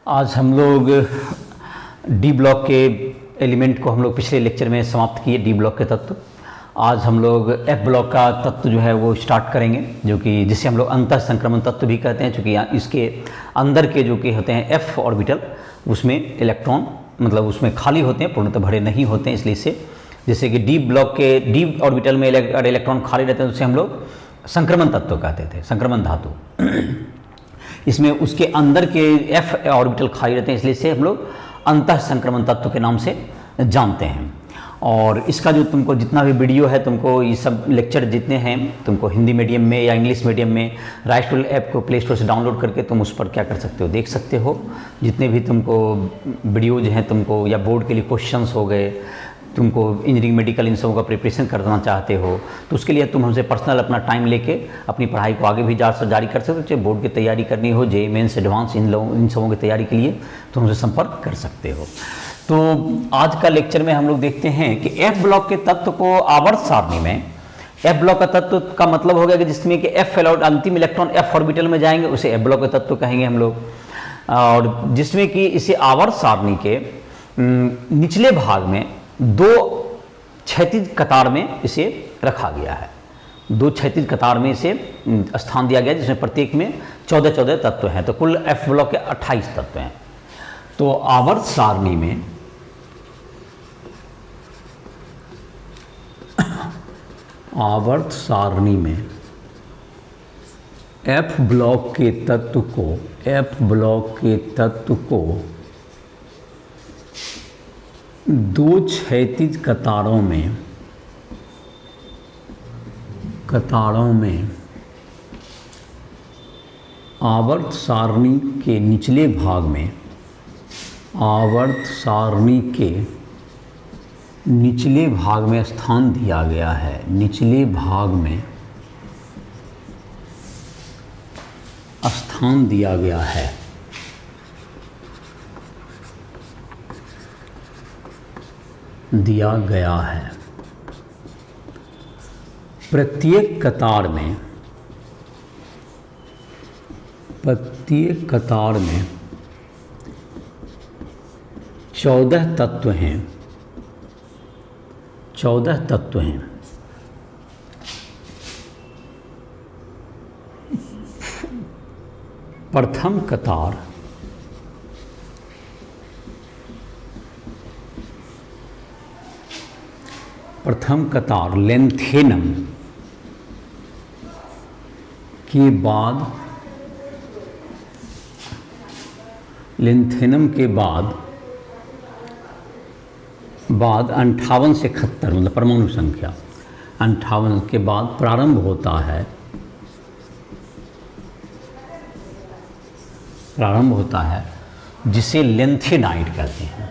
आज हम लोग डी ब्लॉक के एलिमेंट को हम लोग पिछले लेक्चर में समाप्त किए। डी ब्लॉक के तत्व। आज हम लोग एफ ब्लॉक का तत्व जो है वो स्टार्ट करेंगे, जो कि जिसे हम लोग अंतः संक्रमण तत्व भी कहते हैं, क्योंकि इसके अंदर के जो कि होते हैं एफ ऑर्बिटल, उसमें इलेक्ट्रॉन मतलब उसमें खाली होते हैं, पूर्णतः भरे नहीं होते हैं। इसलिए इसे जैसे कि डी ब्लॉक के डी ऑर्बिटल में अगर इलेक्ट्रॉन खाली रहते हैं तो उसे हम लोग संक्रमण तत्व कहते थे, संक्रमण धातु। इसमें उसके अंदर के एफ ऑर्बिटल खाली रहते हैं, इसलिए इसे हम लोग अंतः संक्रमण तत्व के नाम से जानते हैं। और इसका जो तुमको जितना भी वीडियो है, तुमको ये सब लेक्चर जितने हैं, तुमको हिंदी मीडियम में या इंग्लिश मीडियम में राइट टूल ऐप को प्ले स्टोर से डाउनलोड करके तुम उस पर क्या कर सकते हो, देख सकते हो। जितने भी तुमको वीडियोज हैं तुमको, या बोर्ड के लिए क्वेश्चंस हो गए, तुमको इंजीनियरिंग मेडिकल इन सबों का प्रिपरेशन करना चाहते हो तो उसके लिए तुम हमसे पर्सनल अपना टाइम लेके अपनी पढ़ाई को आगे भी जारी कर सकते हो। चाहे बोर्ड की तैयारी करनी हो, जेईई मेंस एडवांस, इन सबों की तैयारी के लिए तुम हमसे संपर्क कर सकते हो। तो आज का लेक्चर में हम लोग देखते हैं कि एफ ब्लॉक के तत्व को आवर्त सारणी में, एफ ब्लॉक का तत्व का मतलब हो गया कि जिसमें कि एफ अंतिम इलेक्ट्रॉन एफ ऑर्बिटल में जाएंगे, उसे एफ ब्लॉक का तत्व कहेंगे हम लोग। और जिसमें कि इसे आवर्त सारणी के निचले भाग में दो क्षैतिज कतार में इसे रखा गया है। दो क्षैतिज कतार में इसे स्थान दिया गया, जिसमें प्रत्येक में 14-14 तत्व हैं। तो कुल एफ ब्लॉक के 28 तत्व हैं। तो आवर्त सारणी में एफ ब्लॉक के तत्व को दो क्षैतिज कतारों में आवर्त सारणी के निचले भाग में, निचले भाग में स्थान दिया गया है। निचले भाग में स्थान दिया गया है। प्रत्येक कतार में 14 तत्व हैं। 14 तत्व हैं। प्रथम कतार लेंथेनम के बाद, बाद 58 से 71 मतलब परमाणु संख्या 58 के बाद प्रारंभ होता है, जिसे लेंथेनाइड कहते हैं।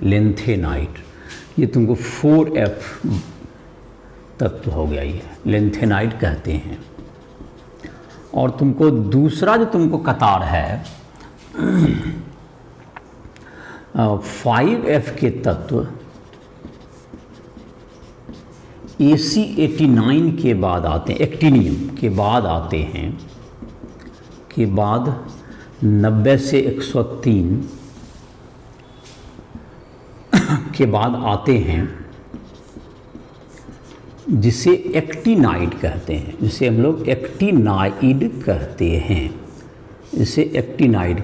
लेंथेनाइड ये तुमको 4F तत्व हो गया, ये लेंथेनाइड कहते हैं। और तुमको दूसरा जो तुमको कतार है 5F के तत्व AC89 के बाद आते हैं, एक्टिनियम के बाद आते हैं, के बाद 90 से 103 के बाद आते हैं, जिसे एक्टिनाइड कहते हैं। जिसे हम लोग एक्टिनाइड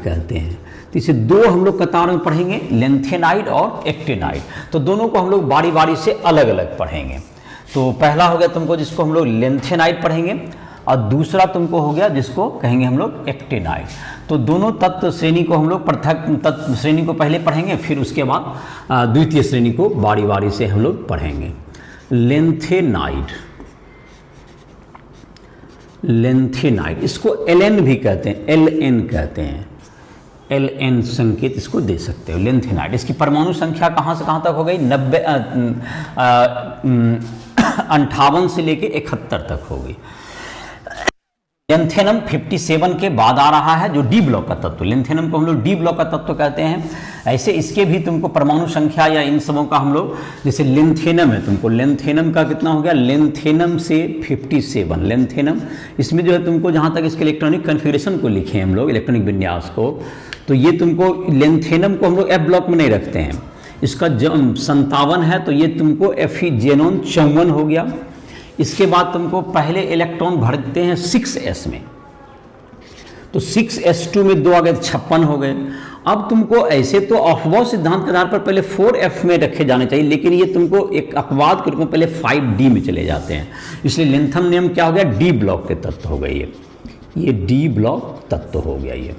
कहते हैं। तो इसे दो हम लोग कतार में पढ़ेंगे, लेंथेनाइड और एक्टिनाइड। तो दोनों को हम लोग बारी बारी से अलग अलग पढ़ेंगे। तो पहला हो गया तुमको जिसको हम लोग लेंथेनाइड पढ़ेंगे, और दूसरा तुमको हो गया जिसको कहेंगे हम लोग एक्टिनाइड। तो दोनों तत्व श्रेणी को हम लोग पृथक तत्व श्रेणी को पहले पढ़ेंगे, फिर उसके बाद द्वितीय श्रेणी को बारी बारी से हम लोग पढ़ेंगे। लेंथेनाइड इसको LN भी कहते हैं, LN कहते हैं। LN संकेत इसको दे सकते हो, लेंथेनाइड। इसकी परमाणु संख्या कहाँ से कहाँ तक हो गई? 58 से लेके 71 तक हो गई। लिंथेनम 57 के बाद आ रहा है, जो डी ब्लॉक का तत्व। लिंथेनम को हम लोग डी ब्लॉक का तत्व कहते हैं। ऐसे इसके भी तुमको परमाणु संख्या या इन सबों का हम लोग, जैसे लिंथेनम है, तुमको लिंथेनम का कितना हो गया, लिंथेनम से 57 लिंथेनम। इसमें जो है तुमको जहाँ तक इसके इलेक्ट्रॉनिक कन्फिगरेशन को लिखे हम लोग, इलेक्ट्रॉनिक विन्यास को, तो ये तुमको लिंथेनम को हम लोग एफ ब्लॉक में नहीं रखते हैं। इसका जो 57 है तो ये तुमको एफ जेनोन 54 हो गया। इसके बाद तुमको पहले इलेक्ट्रॉन भरते हैं 6s में, तो 6s2 में 2 आ गए, 56 हो गए। अब तुमको ऐसे तो अफवाह सिद्धांत के आधार पर पहले 4f में रखे जाने चाहिए, लेकिन ये तुमको एक अपवाद के रूप में पहले 5d में चले जाते हैं। इसलिए लिंथेनम क्या हो गया, डी ब्लॉक के तत्व हो गए ये डी ब्लॉक तत्व हो गया, ये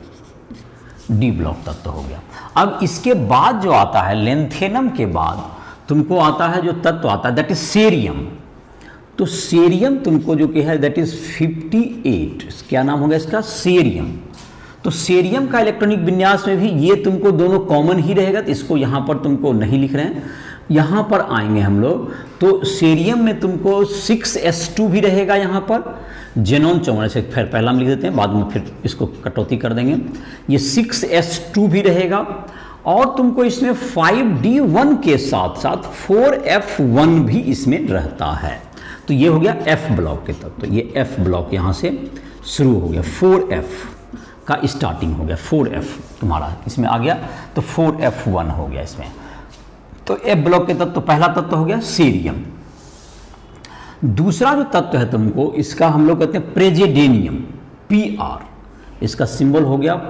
डी ब्लॉक तत्व हो गया। अब इसके बाद जो आता है लिंथेनम के बाद तुमको आता है जो तत्व आता है, दैट इज सेरियम। तो सेरियम तुमको जो कि है दैट इज 58, क्या नाम होगा इसका, सेरियम। तो सेरियम का इलेक्ट्रॉनिक विन्यास में भी ये तुमको दोनों कॉमन ही रहेगा, तो इसको यहाँ पर तुमको नहीं लिख रहे हैं, यहाँ पर आएंगे हम लोग। तो सेरियम में तुमको 6s2 भी रहेगा यहाँ पर, जेनोन 54 से फिर पहला हम लिख देते हैं, बाद में फिर इसको कटौती कर देंगे। ये 6s2 भी रहेगा, और तुमको इसमें 5d1 के साथ साथ 4f1 भी इसमें रहता है। तो ये हो गया एफ ब्लॉक के तत्व। तो ये एफ ब्लॉक यहाँ से शुरू हो गया, 4f का स्टार्टिंग हो गया, 4f तुम्हारा इसमें आ गया, तो 4f1 हो गया इसमें। तो एफ ब्लॉक के तत्व, पहला तत्व हो गया सीरियम। दूसरा जो तत्व है तुमको, इसका हम लोग कहते हैं प्रेजेडेनियम, Pr, इसका सिंबल हो गया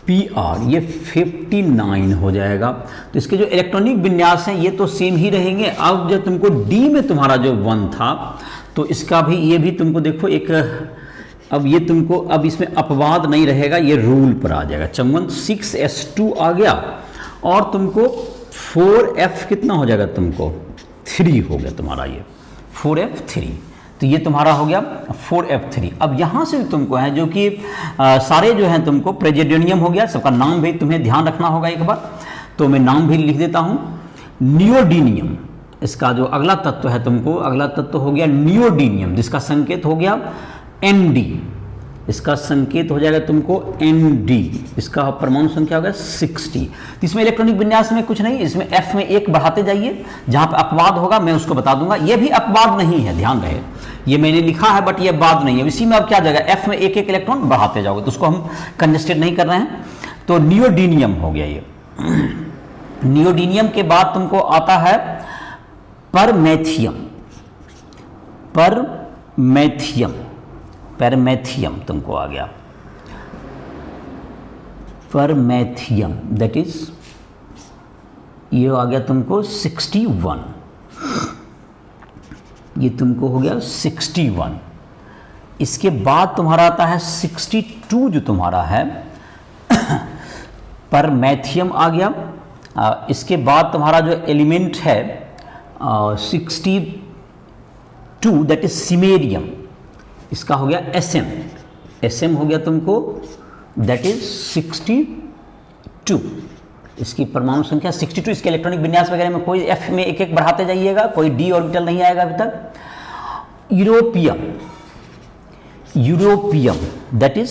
Pr, ये 59 हो जाएगा। तो इसके जो इलेक्ट्रॉनिक विन्यास हैं ये तो सेम ही रहेंगे। अब जब तुमको D में तुम्हारा जो 1 था, तो इसका भी, ये भी तुमको देखो एक, अब ये तुमको, अब इसमें अपवाद नहीं रहेगा, ये रूल पर आ जाएगा। 6s2 आ गया, और तुमको 4f कितना हो जाएगा, तुमको 3 हो गया तुम्हारा, ये 4f3। तो ये तुम्हारा हो गया 4f3। अब यहाँ से तुमको है जो कि सारे जो हैं तुमको, प्रेजेडेनियम हो गया, सबका नाम भी तुम्हें ध्यान रखना होगा एक बार, तो मैं नाम भी लिख देता हूँ। नियोडीनियम, इसका जो अगला तत्व है तुमको, अगला तत्व हो गया नियोडीनियम, जिसका संकेत हो गया Nd, इसका संकेत हो जाएगा तुमको Nd, इसका परमाणु संख्या होगा 60। तो इसमें इलेक्ट्रॉनिक विन्यास में कुछ नहीं, इसमें F में 1 बढ़ाते जाइए, जहाँ पे अपवाद होगा मैं उसको बता दूंगा। ये भी अपवाद नहीं है, ध्यान रहे, ये मैंने लिखा है बट ये अपवाद नहीं है। इसी में अब क्या जाएगा, F में 1 इलेक्ट्रॉन बढ़ाते जाओगे, तो उसको हम कंजेस्टेड नहीं कर रहे हैं। तो नियोडीनियम हो गया ये। नियोडीनियम के बाद तुमको आता है परमेथियम, परमेथियम, परमेथियम तुमको आ गया, परमेथियम, दैट इज, ये आ गया तुमको 61, ये तुमको हो गया 61। इसके बाद तुम्हारा आता है 62 जो तुम्हारा है परमेथियम आ गया। इसके बाद तुम्हारा जो एलिमेंट है 62 दैट इज सिमेरियम, इसका हो गया Sm, Sm हो गया तुमको दैट इज 62, इसकी परमाणु संख्या 62। इसके इलेक्ट्रॉनिक विन्यास वगैरह में कोई F में 1 बढ़ाते जाइएगा, कोई D ऑर्बिटल नहीं आएगा अभी तक। यूरोपियम, यूरोपियम दैट इज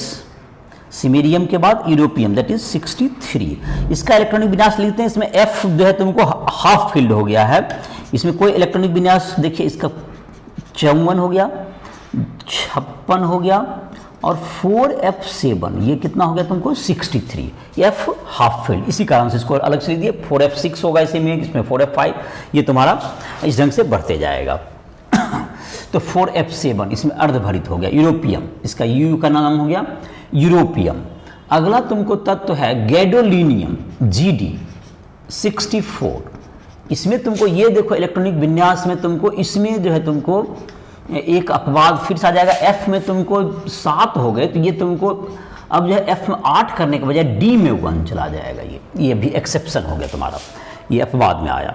सिमेरियम के बाद यूरोपियम दैट इज 63। इसका इलेक्ट्रॉनिक विन्यास लिखते हैं, इसमें F जो है तुमको हाफ फील्ड हो गया है, इसमें कोई इलेक्ट्रॉनिक विन्यास देखिए, इसका 54 हो गया, 56 हो गया, और 4f7 ये कितना हो गया तुमको 63, F हाफ फील्ड, इसी कारण से इसको अलग से लिख दिए। 4f6 होगा इसी में, इसमें 4f5, ये तुम्हारा इस ढंग से बढ़ते जाएगा। तो 4f7 इसमें अर्धभरित हो गया, यूरोपियम, इसका U का नाम हो गया यूरोपियम। अगला तुमको तत्व है गैडोलिनियम, Gd 64। इसमें तुमको ये देखो इलेक्ट्रॉनिक विन्यास में तुमको इसमें जो है तुमको एक अपवाद फिर से आ जाएगा, F में तुमको 7 हो गए, तो ये तुमको अब जो है F में 8 करने के बजाय D में 1 चला जाएगा। ये भी एक्सेप्शन हो गया तुम्हारा, ये अपवाद में आया,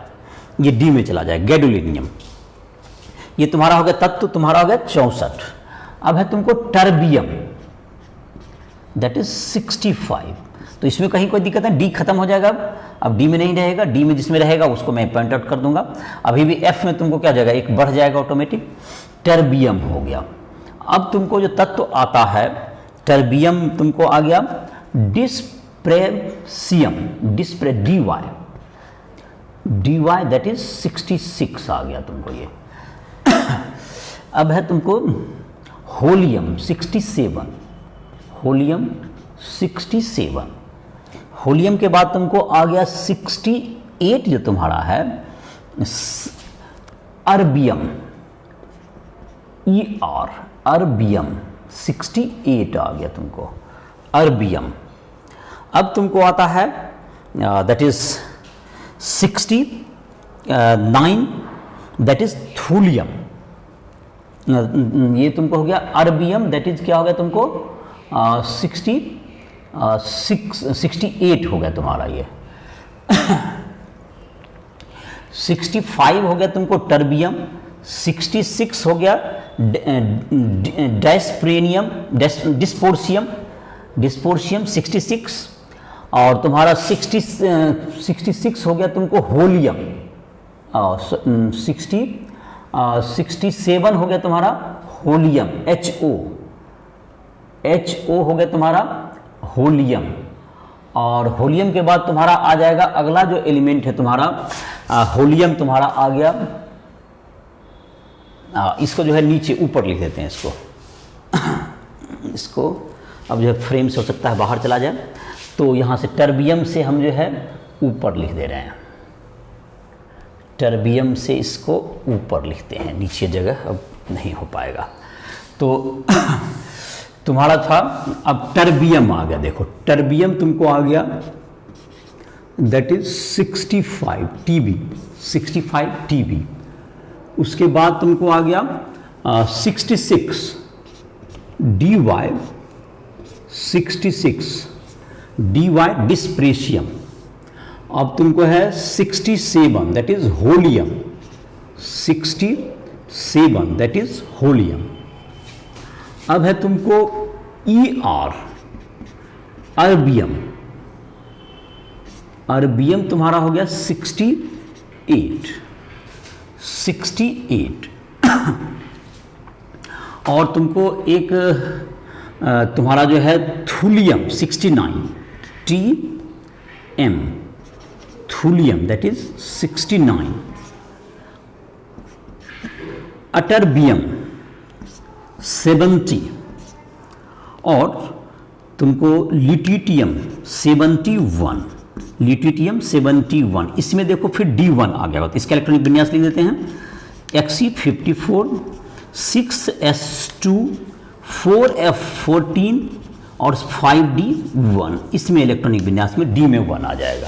ये D में चला जाएगा गैडोलिनियम। ये तुम्हारा हो गया तत्व, तुम्हारा हो गया 64। अब है तुमको टर्बियम दैट इज 65। तो इसमें कहीं कोई दिक्कत है, डी खत्म हो जाएगा, अब डी में नहीं रहेगा, डी में जिसमें रहेगा उसको मैं पॉइंट आउट कर दूंगा। अभी भी एफ में तुमको क्या जाएगा, एक बढ़ जाएगा ऑटोमेटिक, टर्बियम हो गया। अब तुमको जो तत्व आता है टर्बियम, तुमको आ गया डिस्प्रेसियम, डिस्प्रे dy दैट इज 66 आ गया तुमको ये। अब है तुमको होलियम 67, होलियम 67, होलियम के बाद तुमको आ गया 68 जो तुम्हारा है अर्बियम, अर्बियम 68 आ गया तुमको अर्बियम। अब तुमको आता है that is 69 that is thulium, ये तुमको हो गया अर्बियम दैट इज क्या हो गया तुमको 68 हो गया तुम्हारा ये। 65 हो गया तुमको टर्बियम, 66 हो गया डेस्प्रेनियम, डिस्पोर्शियम 66, और तुम्हारा 66 हो गया तुमको होलियम, 67 हो गया तुम्हारा होलियम, HO हो गया तुम्हारा होलियम। और होलियम के बाद तुम्हारा आ जाएगा अगला जो एलिमेंट है तुम्हारा होलियम तुम्हारा आ गया, इसको जो है नीचे ऊपर लिख देते हैं इसको अब जो है फ्रेम से हो सकता है बाहर चला जाए, तो यहाँ से टर्बियम से हम जो है ऊपर लिख दे रहे हैं, टर्बियम से इसको ऊपर लिखते हैं, नीचे जगह अब नहीं हो पाएगा। तो तुम्हारा था अब टर्बियम आ गया, देखो टर्बियम तुमको आ गया दैट इज 65 TB। उसके बाद तुमको आ गया 66 DY, 66 DY डिस्प्रेशियम। अब तुमको है 67 that is holmium, 67 that is holmium. अब है तुमको अर्बियम, अर्बियम तुम्हारा हो गया 68 और तुमको एक तुम्हारा जो है thulium 69 TM, thulium that is 69। अटर्बियम 70 और तुमको लिटिटियम 71, लिटिटियम 71। इसमें देखो फिर D1 आ गया, तो इसका इलेक्ट्रॉनिक विन्यास लिख देते हैं Xe54 6s2 4f14 और 5d1, इसमें इलेक्ट्रॉनिक विन्यास में D में 1 आ जाएगा।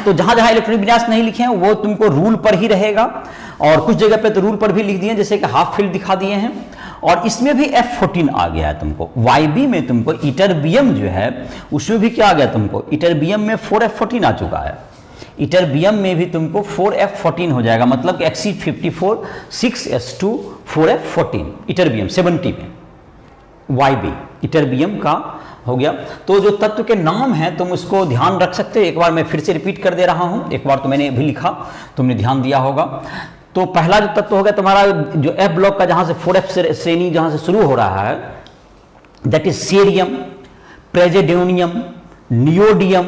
तो जहां जहां इलेक्ट्रॉनिक विन्यास नहीं लिखे हैं वो तुमको रूल पर ही रहेगा, और कुछ जगह पे तो रूल पर भी लिख दिए जैसे कि हाफ फील्ड दिखा दिए हैं, और इसमें भी F14 आ गया है तुमको। YB में तुमको इटरबियम जो है उसमें भी क्या आ गया तुमको, इटरबियम में 4f14 आ चुका है, इटरबियम में भी तुमको 4f14 हो जाएगा, मतलब कि Xe54 6s2 4f14 इटरबियम 70 में YB इटरबियम का हो गया। तो जो तत्व के नाम हैं तुम उसको ध्यान रख सकते हो, एक बार मैं फिर से रिपीट कर दे रहा हूं, एक बार तो मैंने भी लिखा, तुमने ध्यान दिया होगा। तो पहला जो तत्व हो गया तुम्हारा जो F ब्लॉक का, जहां से 4f श्रेणी जहां से शुरू हो रहा है that is cerium, praseodymium, neodymium,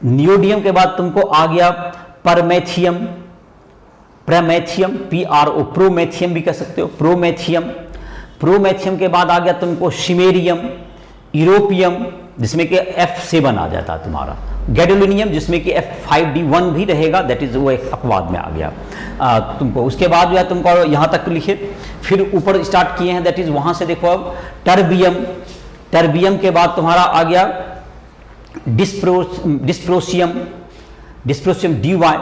neodymium के बाद तुमको आ गया परमेथियम, प्रोमेथियम PRO, प्रोमेथियम भी कह सकते हो, प्रोमेथियम। प्रोमेथियम के बाद आ गया तुमको शिमेरियम, यूरोपियम जिसमें कि F7 आ जाता है तुम्हारा, गैडोलिनियम जिसमें कि F5D1 भी रहेगा, दैट इज वो एक अपवाद में आ गया तुमको। उसके बाद जो है तुमको यहाँ तक लिखे, फिर ऊपर स्टार्ट किए हैं दैट इज वहाँ से देखो अब टर्बियम, टर्बियम के बाद तुम्हारा आ गया डिस्प्रोसियम, डिस्प्रोसियम DY।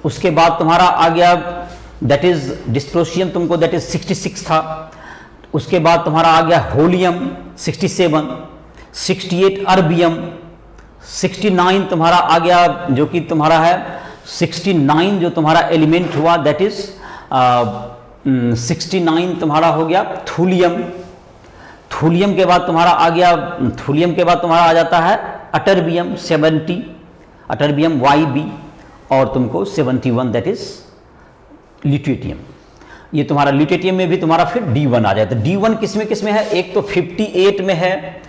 उसके बाद तुम्हारा आ गया दैट इज डिस्प्रोसियम तुमको दैट इज 66 था। उसके बाद तुम्हारा आ गया होलियम 67, 68 अर्बियम, 69 तुम्हारा आ गया जो कि तुम्हारा है 69 जो तुम्हारा एलिमेंट हुआ दैट इज 69 तुम्हारा हो गया थूलियम। थूलियम के बाद तुम्हारा आ गया, थूलियम के बाद तुम्हारा आ जाता है अटर्बियम 70, अटर्बियम YB, और तुमको 71 दैट इज लिट्यूटियम। ये तुम्हारा ल्यूटेटियम में भी तुम्हारा फिर D1 आ जाए। तो D1 किस में है, एक तो 58 में है,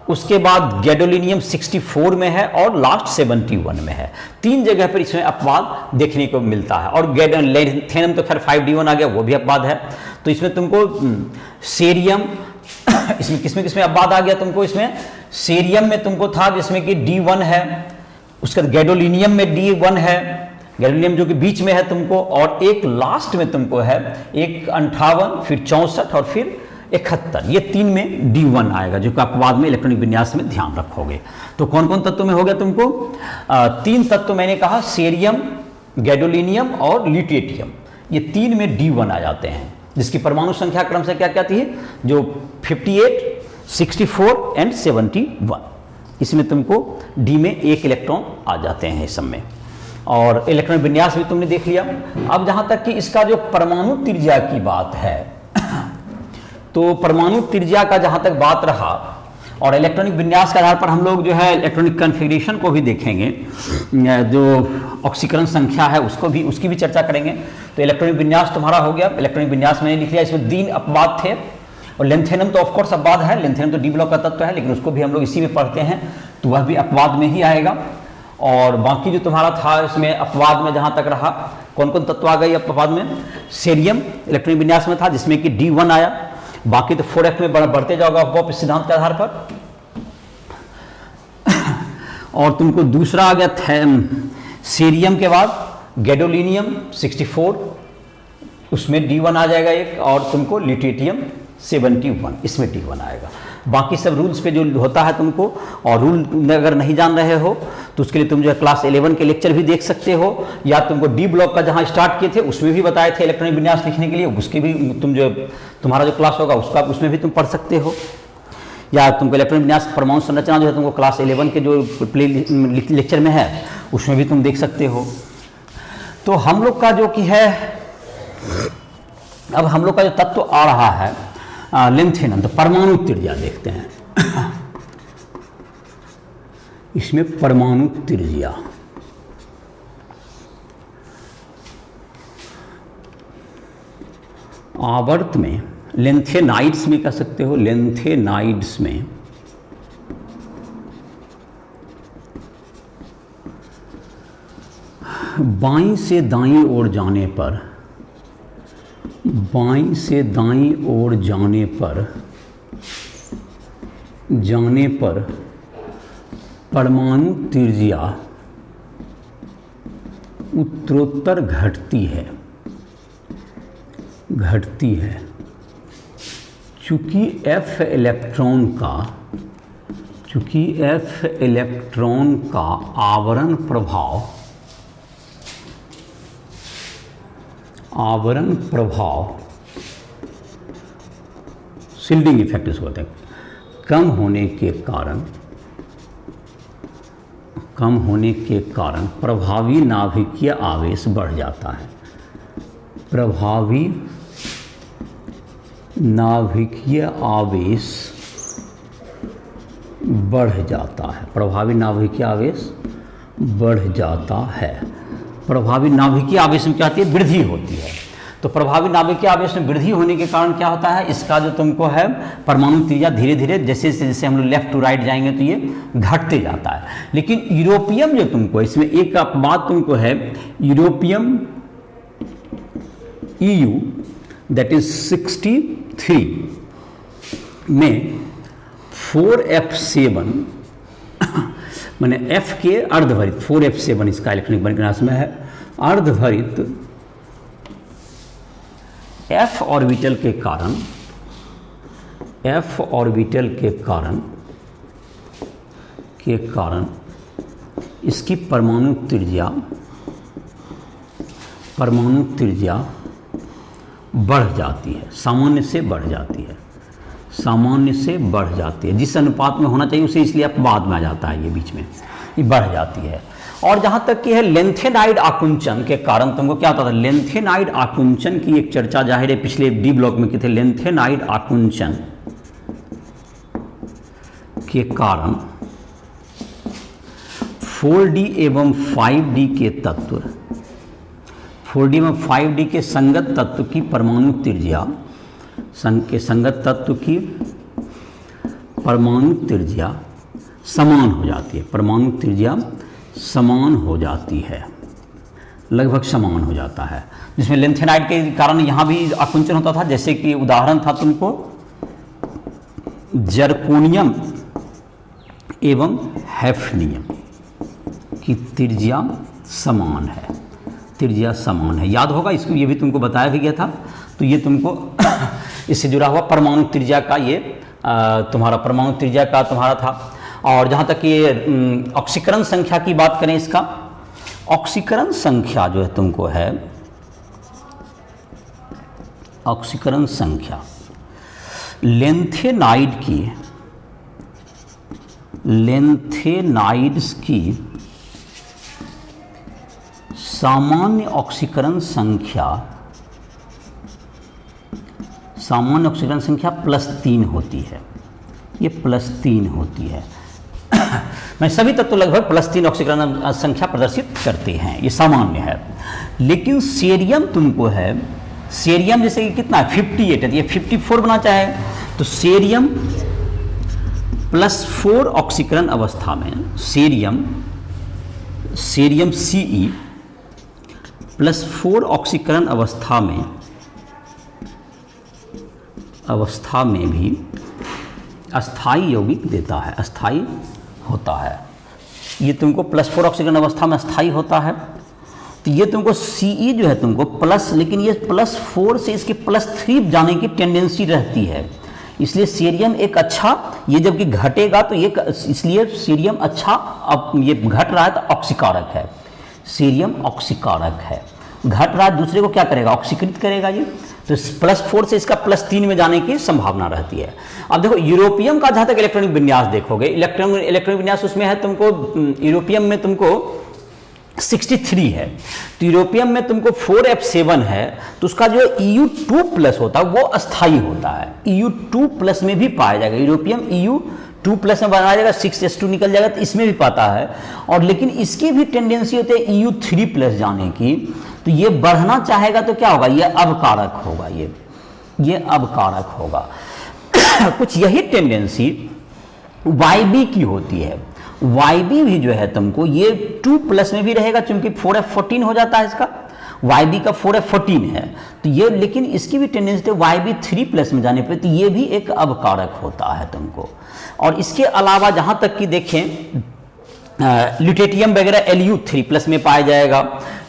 उसके बाद गैडोलिनियम 64 में है और लास्ट 71 में है। 3 जगह पर इसमें अपवाद देखने को मिलता है। और लेंथेनम तो खैर 5D1 आ गया, वो भी अपवाद है। तो इसमें तुमको सेरियम इसमें किसमें अपवाद आ गया तुमको, इसमें सेरियम में तुमको था जिसमें कि D1 है, उसके बाद गैडोलिनियम में D1 है, गैडोलिनियम जो कि बीच में है तुमको, और एक लास्ट में तुमको है, एक 58, फिर 64 और फिर 71, ये 3 में D1 आएगा, जो कि अपवाद में इलेक्ट्रॉनिक विन्यास में ध्यान रखोगे। तो कौन कौन तत्व में हो गया तुमको, 3 तत्व मैंने कहा, सेरियम, गैडोलिनियम और ल्यूटेटियम, ये 3 में D1 आ जाते हैं, जिसकी परमाणु संख्या क्रम से क्या कहती है, जो 58, 64 एंड 71। इसमें तुमको D में 1 इलेक्ट्रॉन आ जाते हैं इस सब में। और इलेक्ट्रॉनिक विन्यास भी तुमने देख लिया। अब जहां तक कि इसका जो परमाणु त्रिज्या की बात है, तो परमाणु त्रिज्या का जहां तक बात रहा, और इलेक्ट्रॉनिक विन्यास के आधार पर हम लोग जो है इलेक्ट्रॉनिक कन्फिगरेशन को भी देखेंगे, जो ऑक्सीकरण संख्या है उसकी भी चर्चा करेंगे। तो इलेक्ट्रॉनिक विन्यास तुम्हारा हो गया। इलेक्ट्रॉनिक विन्यास मैंने लिख लिया, इसमें 3 अपवाद थे। और लेंथेनम तो ऑफकोर्स अपवाद है, लेंथेनम तो D ब्लॉक का तत्व है, लेकिन उसको भी हम लोग इसी में पढ़ते हैं, तो वह भी अपवाद में ही आएगा। और बाकी जो तुम्हारा था इसमें अपवाद में जहां तक रहा, कौन कौन तत्व आ गए अपवाद में, सेरियम इलेक्ट्रॉनिक विन्यास में था जिसमें कि D1 आया। बाकी तो 4f में बढ़ते जाओगा बॉप सिद्धांत के आधार पर। और तुमको दूसरा आ गया सेरियम के बाद गैडोलिनियम 64, उसमें D1 आ जाएगा एक, और तुमको ल्यूटेटियम 71, इसमें D1 आएगा। बाकी सब रूल्स पे जो होता है तुमको, और रूल अगर नहीं जान रहे हो तो उसके लिए तुम जो है क्लास 11 के लेक्चर भी देख सकते हो, या तुमको D ब्लॉक का जहां स्टार्ट किए थे उसमें भी बताए थे इलेक्ट्रॉनिक विन्यास लिखने के लिए, उसके भी तुम जो तुम्हारा जो क्लास होगा उसमें भी तुम पढ़ सकते हो। या तुमको इलेक्ट्रॉनिक विन्यास परमाणु संरचना जो है तुमको क्लास 11 के जो प्ले लेक्चर में है उसमें भी तुम देख सकते हो। तो हम लोग का जो कि है, अब हम लोग का जो तत्व आ रहा है लेंथेनम, तो परमाणु त्रिज्या देखते हैं। इसमें परमाणु त्रिज्या आवर्त में लेंथेनाइड्स में कह सकते हो, लेंथेनाइड्स में बाईं से दाईं ओर जाने पर, बाईं से दाईं ओर जाने पर परमाणु त्रिज्या उत्तरोत्तर घटती है। चूंकि F इलेक्ट्रॉन का आवरण शिल्डिंग इफेक्ट इसको कहते हैं, कम होने के कारण प्रभावी नाभिकीय आवेश बढ़ जाता है। प्रभावी नाभिकीय आवेश बढ़ जाता है। प्रभावी नाभिकीय आवेश में क्या होती है, वृद्धि होती है। तो प्रभावी नाभिकीय आवेश में वृद्धि होने के कारण क्या होता है, इसका जो तुमको है परमाणु त्रिज्या धीरे धीरे जैसे हम लोग लेफ्ट टू राइट जाएंगे तो ये घटते जाता है। लेकिन यूरोपियम जो तुमको, इसमें एक बात तुमको है, यूरोपियम EU दैट इज 63 में 4f7 माने F के अर्धभरित 4f7 इसका इलेक्ट्रॉनिक विन्यास में है, अर्धभरित F ऑर्बिटल के कारण इसकी परमाणु त्रिज्या बढ़ जाती है, सामान्य से बढ़ जाती है। जिस अनुपात में होना चाहिए उसे इसलिए अपवाद में आ जाता है, ये बीच में ये बढ़ जाती है। और जहां तक कि है लेंथेनाइड आकुंचन के कारण तुमको क्या होता था, लेंथेनाइड आकुंचन की एक चर्चा जाहिर है पिछले D ब्लॉक में की थे। लेंथेनाइड आकुंचन के कारण 4D एवं 5D के तत्व 4D में 5D के संगत तत्व की परमाणु त्रिज्या संगत तत्व की परमाणु त्रिज्या समान हो जाती है। परमाणु त्रिज्या समान हो जाती है, लगभग समान हो जाता है, जिसमें लेंथेनाइड के कारण यहाँ भी आकुंचन होता था। जैसे कि उदाहरण था तुमको जर्कोनियम एवं हैफनियम की त्रिज्या समान है, त्रिज्या समान है। याद होगा इसको, ये भी तुमको बताया भी गया था। तो ये तुमको इससे जुड़ा हुआ परमाणु त्रिज्या का ये तुम्हारा परमाणु त्रिज्या का तुम्हारा था। और जहाँ तक ये ऑक्सीकरण संख्या की बात करें, इसका ऑक्सीकरण संख्या जो है तुमको है, ऑक्सीकरण संख्या लेंथेनाइड्स की सामान्य ऑक्सीकरण संख्या +3 होती है। ये +3 होती है। मैं सभी तत्व लगभग +3 ऑक्सीकरण संख्या प्रदर्शित करते हैं, ये सामान्य है। लेकिन सीरियम तुमको है, सीरियम जैसे कि कितना है 58 है, तो ये 54 बना चाहे तो सीरियम +4 ऑक्सीकरण अवस्था में, सीरियम Ce +4 ऑक्सीकरण अवस्था में भी अस्थायी यौगिक देता है, अस्थायी होता है। ये तुमको +4 ऑक्सीकरण अवस्था में अस्थायी होता है। तो ये तुमको Ce जो है तुमको प्लस, लेकिन ये +4 से इसके +3 जाने की टेंडेंसी रहती है। इसलिए सीरियम एक अच्छा, ये जबकि घटेगा तो ये, इसलिए सीरियम अच्छा, अब ये घट रहा है तो ऑक्सीकारक है। सीरियम ऑक्सीकारक है, घट रहा है, दूसरे को क्या करेगा, ऑक्सीकृत करेगा ये। तो +4 से इसका +3 में जाने की संभावना रहती है। अब देखो यूरोपियम का जहाँ तक इलेक्ट्रॉनिक विन्यास देखोगे, इलेक्ट्रॉनिक विन्यास उसमें है तुमको, यूरोपियम में तुमको 63 है, तो यूरोपियम में तुमको 4F7 है, तो उसका जो EU2+ होता है वो अस्थायी होता है। EU2+ में भी पाया जाएगा, यूरोपियम EU2+ में बनाया जाएगा, 6S2 निकल जाएगा, तो इसमें भी पाता है। और लेकिन इसकी भी टेंडेंसी होती है EU3+ जाने की, तो ये बढ़ना चाहेगा तो क्या होगा, ये अवकारक होगा, ये अवकारक होगा। कुछ यही टेंडेंसी YB की होती है। YB भी जो है तुमको ये 2+ में भी रहेगा, क्योंकि 4F14 हो जाता है इसका, YB का 4F14 है, तो ये, लेकिन इसकी भी टेंडेंसी YB 3+ में जाने पे, तो ये भी एक अवकारक होता है तुमको। और इसके अलावा जहाँ तक कि देखें, ल्यूटेटियम वगैरह Lu3+ में पाया जाएगा।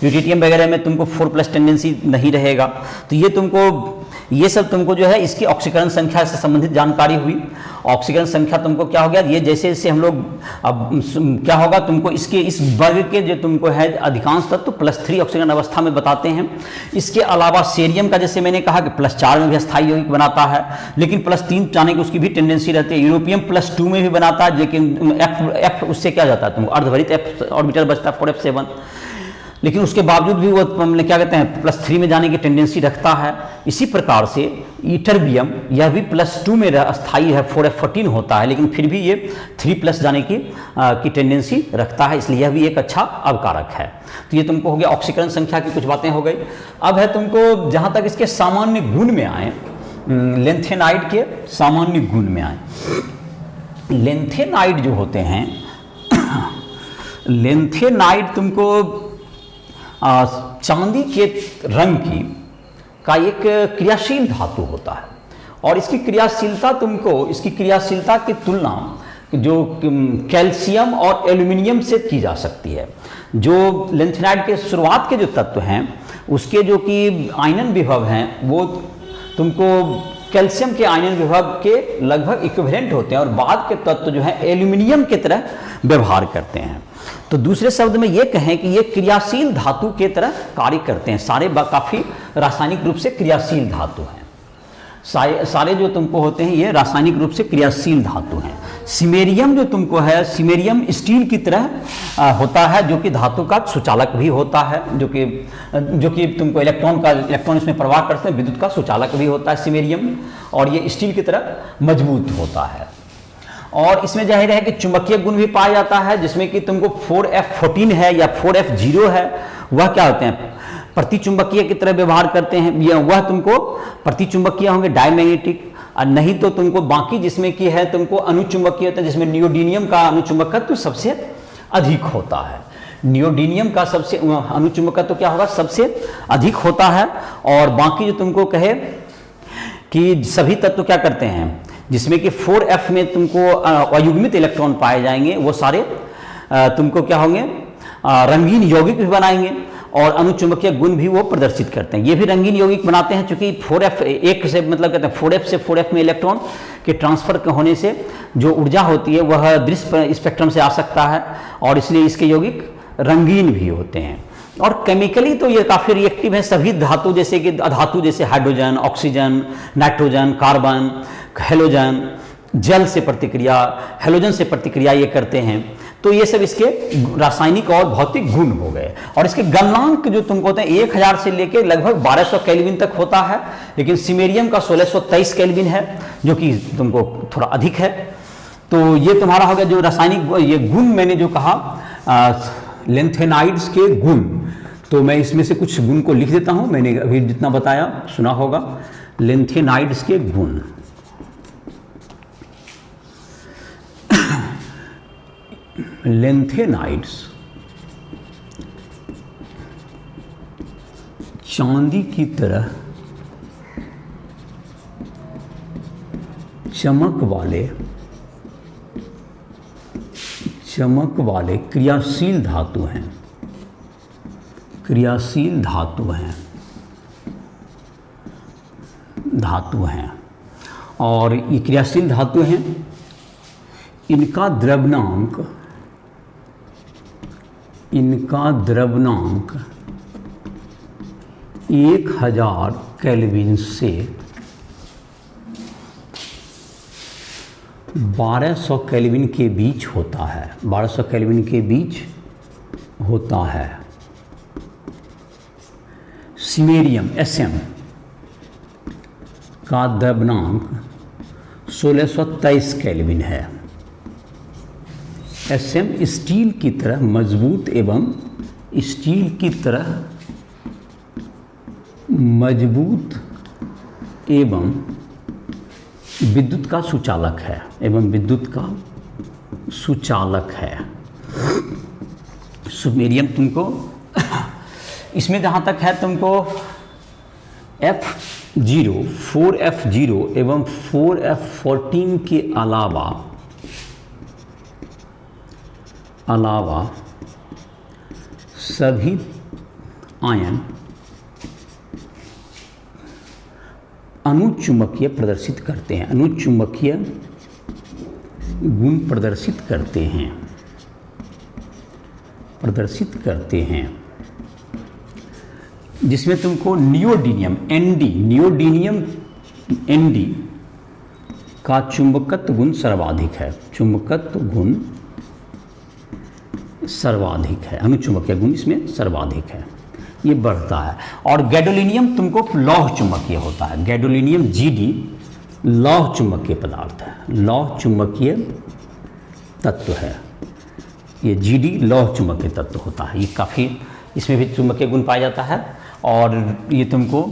ल्यूटेटियम वगैरह में तुमको 4+ टेंडेंसी नहीं रहेगा। तो ये तुमको, ये सब तुमको जो है इसकी ऑक्सीकरण संख्या से संबंधित जानकारी हुई। ऑक्सीकरण संख्या तुमको क्या हो गया, ये जैसे जैसे हम लोग, अब क्या होगा तुमको इसके इस वर्ग के जो तुमको है अधिकांश तत्व +3 ऑक्सीकरण अवस्था में बताते हैं। इसके अलावा सीरियम का जैसे मैंने कहा कि +4 में भी अस्थायी यौगिक बनाता है, लेकिन +3 जाने की उसकी भी टेंडेंसी रहती है। यूरोपियम +2 में भी बनाता है, लेकिन F उससे क्या जाता है तुमको अर्धभरित F ऑर्बिटल बचता है 4F7, लेकिन उसके बावजूद भी वो क्या कहते हैं +3 में जाने की टेंडेंसी रखता है। इसी प्रकार से ईटरबियम, यह भी +2 में अस्थायी है, 4F14 होता है, लेकिन फिर भी ये 3+ जाने की टेंडेंसी रखता है, इसलिए यह भी एक अच्छा अवकारक है। तो ये तुमको हो गया ऑक्सीकरण संख्या की कुछ बातें हो गई। अब है तुमको जहाँ तक इसके सामान्य गुण में आए, लेंथेनाइड के सामान्य गुण में आए। लेंथेनाइड जो होते हैं, लेंथेनाइड तुमको चांदी के रंग का एक क्रियाशील धातु होता है, और इसकी क्रियाशीलता तुमको, इसकी क्रियाशीलता की तुलना जो कैल्शियम और एल्यूमिनियम से की जा सकती है। जो लेंथेनाइड के शुरुआत के जो तत्व हैं उसके जो कि आयनन विभव हैं वो तुमको कैल्शियम के आयनन विभव के लगभग इक्विवेलेंट होते हैं, और बाद के तत्व जो है एल्यूमिनियम की तरह व्यवहार करते हैं। तो दूसरे शब्द में ये कहें कि ये क्रियाशील धातु के तरह कार्य करते हैं। सारे काफ़ी रासायनिक रूप से क्रियाशील धातु हैं। सारे जो तुमको होते हैं ये रासायनिक रूप से क्रियाशील धातु हैं। सिमेरियम जो तुमको है, सिमेरियम स्टील की तरह होता है, जो कि धातु का सुचालक भी होता है, जो कि तुमको इलेक्ट्रॉन इसमें प्रवाह करते हैं, विद्युत का सुचालक भी होता है सिमेरियम, और ये स्टील की तरह मजबूत होता है। और इसमें जाहिर है कि चुंबकीय गुण भी पाया जाता है, जिसमें कि तुमको 4F14 है या 4F0 है, वह क्या होते हैं प्रतिचुंबकीय की तरह व्यवहार करते हैं, ये वह तुमको प्रतिचुंबकीय होंगे, डायमैग्नेटिक। और नहीं तो तुमको बाकी जिसमें की है तुमको अनुचुंबकीय होता है, जिसमें नियोडीनियम का अनुचुंबकत्व सबसे अधिक होता है। नियोडीनियम का सबसे अनुचुंबकत्व क्या होगा, सबसे अधिक होता है। और बाकी जो तुमको कहे कि सभी तत्व क्या करते हैं, जिसमें कि 4f में तुमको अयुग्मित इलेक्ट्रॉन पाए जाएंगे, वो सारे तुमको क्या होंगे, रंगीन यौगिक भी बनाएंगे और अनुचुंबकीय गुण भी वो प्रदर्शित करते हैं। ये भी रंगीन यौगिक बनाते हैं, चूंकि 4f एक से मतलब कहते हैं 4f से 4f में इलेक्ट्रॉन के ट्रांसफर होने से जो ऊर्जा होती है वह दृश्य स्पेक्ट्रम से आ सकता है, और इसलिए इसके यौगिक रंगीन भी होते हैं। और केमिकली तो ये काफ़ी रिएक्टिव है, सभी धातु जैसे कि धातु जैसे hydrogen, oxygen, nitrogen, carbon, halogen, जल से प्रतिक्रिया, हेलोजन से प्रतिक्रिया ये करते हैं। तो ये सब इसके रासायनिक और भौतिक गुण हो गए। और इसके गलनांक जो तुमको होते हैं 1000 से लेकर लगभग 1200 केल्विन तक होता है, लेकिन सिमेरियम का 1623 केल्विन है, जो कि तुमको थोड़ा अधिक है। तो ये तुम्हारा हो गया जो रासायनिक ये गुण मैंने जो कहा लेंथेनाइड्स के गुण। तो मैं इसमें से कुछ गुण को लिख देता हूं, मैंने अभी जितना बताया सुना होगा। लेंथेनाइड्स के गुण, लेंथेनाइड्स चांदी की तरह चमक वाले क्रियाशील धातु हैं, क्रियाशील धातु हैं। और ये क्रियाशील धातु हैं, इनका द्रव्यनांक 1000 केल्विन से 1200 केल्विन के बीच होता है, 1200 केल्विन के बीच होता है। सिमेरियम Sm का द्रव्यनांक 1623 केल्विन है। Sm स्टील की तरह मजबूत एवं विद्युत का सुचालक है, सुमेरियम तुमको इसमें जहाँ तक है तुमको F0, 4F0 एवं 4F14 के अलावा सभी आयन अनुचुंबकीय प्रदर्शित करते हैं, अनुचुंबकीय गुण प्रदर्शित करते हैं, जिसमें तुमको नियोडीनियम Nd का चुंबकत्व गुण सर्वाधिक है, अनुचुंबकीय गुण इसमें सर्वाधिक है, ये बढ़ता है। और गैडोलिनियम तुमको लौह चुंबकीय होता है, गैडोलिनियम Gd लौह चुंबकीय पदार्थ है, लौह चुंबकीय तत्व है, ये Gd लौह चुंबकीय तत्व होता है। ये काफ़ी इसमें भी चुंबकीय गुण पाया जाता है। और ये तुमको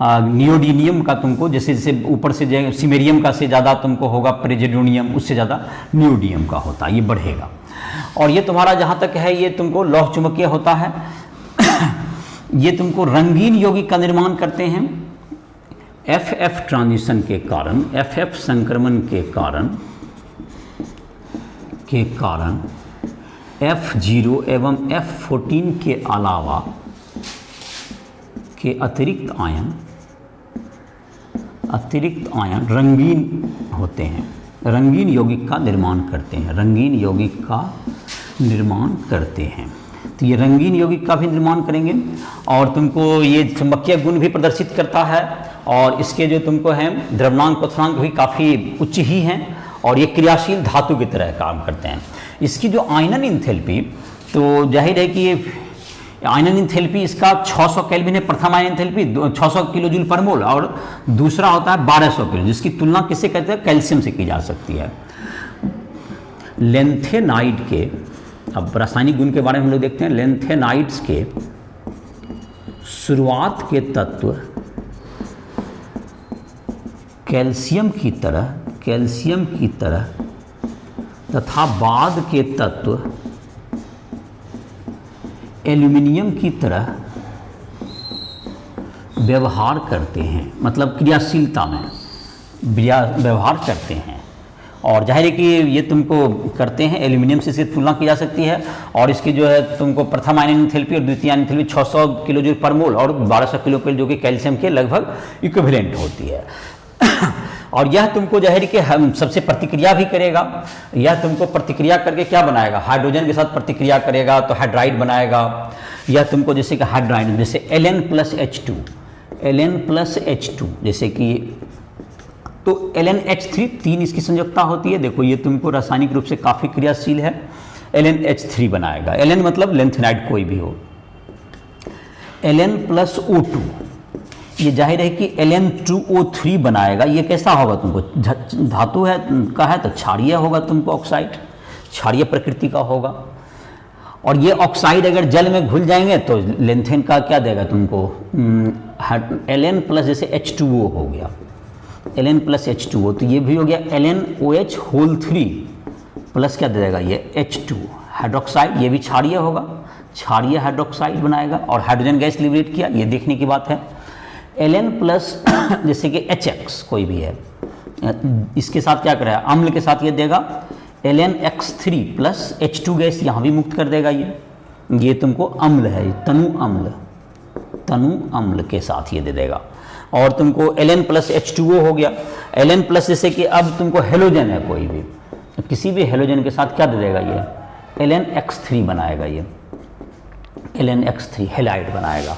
नियोडीनियम का तुमको जैसे जैसे ऊपर से सिमेरियम का से ज़्यादा तुमको होगा प्रेजेडोनियम, उससे ज़्यादा नियोडियम का होता है, ये बढ़ेगा। और ये तुम्हारा जहाँ तक है ये तुमको लौह चुंबकीय होता है। ये तुमको रंगीन यौगिक का निर्माण करते हैं। FF ट्रांजिशन के कारण, FF संक्रमण के कारण F0 एवं F14 के अलावा के अतिरिक्त आयन रंगीन होते हैं, रंगीन यौगिक का निर्माण करते हैं। तो ये रंगीन यौगिक का भी निर्माण करेंगे। और तुमको ये चुंबकीय गुण भी प्रदर्शित करता है, और इसके जो तुमको हैं द्रव्यनांक क्वथनांक भी काफ़ी उच्च ही हैं, और ये क्रियाशील धातु की तरह काम करते हैं। इसकी जो आयनन इंथैल्पी, तो जाहिर है कि ये आयनन इंथैल्पी इसका 600 केल्विन है, प्रथम आयनन इंथैल्पी 600 किलो जूल पर मोल, और दूसरा होता है 1200 किलो, जिसकी तुलना किससे कहते हैं, कैल्शियम से की जा सकती है। लेंथेनाइड के, अब रासायनिक गुण के बारे में हम लोग देखते हैं। लेंथेनाइड्स के शुरुआत के तत्व कैल्शियम की तरह तथा बाद के तत्व एल्यूमिनियम की तरह व्यवहार करते हैं, मतलब क्रियाशीलता में व्यवहार करते हैं। और जाहिर है कि ये तुमको करते हैं, एल्यूमिनियम से इसकी तुलना की जा सकती है, और इसकी जो है तुमको प्रथम आयन एंथैल्पी और द्वितीय आयन एंथैल्पी 600 किलो जूल पर मोल और 1200 किलो जो कि कैल्शियम के लगभग इक्विवेलेंट होती है। और यह तुमको जाहिर कि हम सबसे प्रतिक्रिया भी करेगा, यह तुमको प्रतिक्रिया करके क्या बनाएगा, हाइड्रोजन के साथ प्रतिक्रिया करेगा तो हाइड्राइड बनाएगा। यह तुमको जैसे कि हाइड्राइड जैसे Ln+H2 जैसे कि तो LnH3 3 इसकी संयोजकता होती है। देखो ये तुमको रासायनिक रूप से काफ़ी क्रियाशील है, LnH3 बनाएगा। Ln मतलब लेंथेनाइड कोई भी हो। Ln+O2 ये जाहिर है कि Ln2O3 बनाएगा। ये कैसा होगा, तुमको धातु है का है तो क्षारीय होगा, तुमको ऑक्साइड क्षारीय प्रकृति का होगा। और ये ऑक्साइड अगर जल में घुल जाएंगे तो लेंथेन का क्या देगा तुमको, Ln प्लस जैसे H2O हो गया, Ln+H2O, तो ये भी हो गया LnOH3 प्लस क्या दे देगा ये H2 हाइड्रोक्साइड, ये भी क्षारीय होगा, क्षारीय हाइड्रोक्साइड बनाएगा और हाइड्रोजन गैस लिबरेट किया, ये देखने की बात है। Ln प्लस जैसे कि HX कोई भी है, इसके साथ क्या करेगा, अम्ल के साथ ये देगा LnX3 प्लस H2 गैस यहाँ भी मुक्त कर देगा। ये तुमको अम्ल है, तनु अम्ल के साथ ये दे देगा। और तुमको Ln+H2O हो गया। Ln प्लस जैसे कि अब तुमको हेलोजन है कोई भी, किसी भी हेलोजन के साथ क्या दे देगा ये LnX3 बनाएगा, ये LnX3 हेलाइड बनाएगा।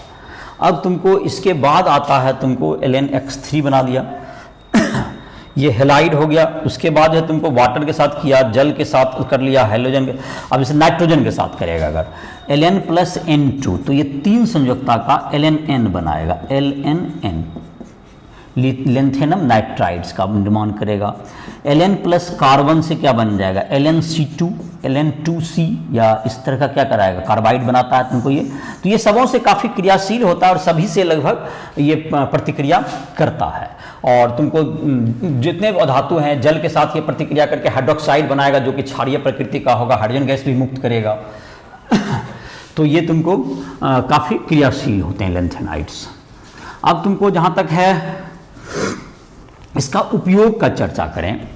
अब तुमको इसके बाद आता है तुमको LnX3 बना दिया, ये हेलाइड हो गया। उसके बाद है तुमको वाटर के साथ किया, जल के साथ कर लिया, हाइड्रोजन के, अब इसे नाइट्रोजन के साथ करेगा अगर Ln+N2 तो ये 3 संयोजकता का Ln बनाएगा, Ln लेंथेनम नाइट्राइड्स का निर्माण करेगा। Ln प्लस कार्बन से क्या बन जाएगा, LnC2 Ln2C या इस तरह का क्या कराएगा, कार्बाइड बनाता है तुमको ये। तो ये सबों से काफ़ी क्रियाशील होता है और सभी से लगभग ये प्रतिक्रिया करता है। और तुमको जितने धातु हैं जल के साथ ये प्रतिक्रिया करके हाइड्रोक्साइड बनाएगा जो कि क्षारीय प्रकृति का होगा, हाइड्रोजन गैस भी मुक्त करेगा। तो ये तुमको काफ़ी क्रियाशील होते हैं लेंथेनाइड्स। अब तुमको जहाँ तक है इसका उपयोग का चर्चा करें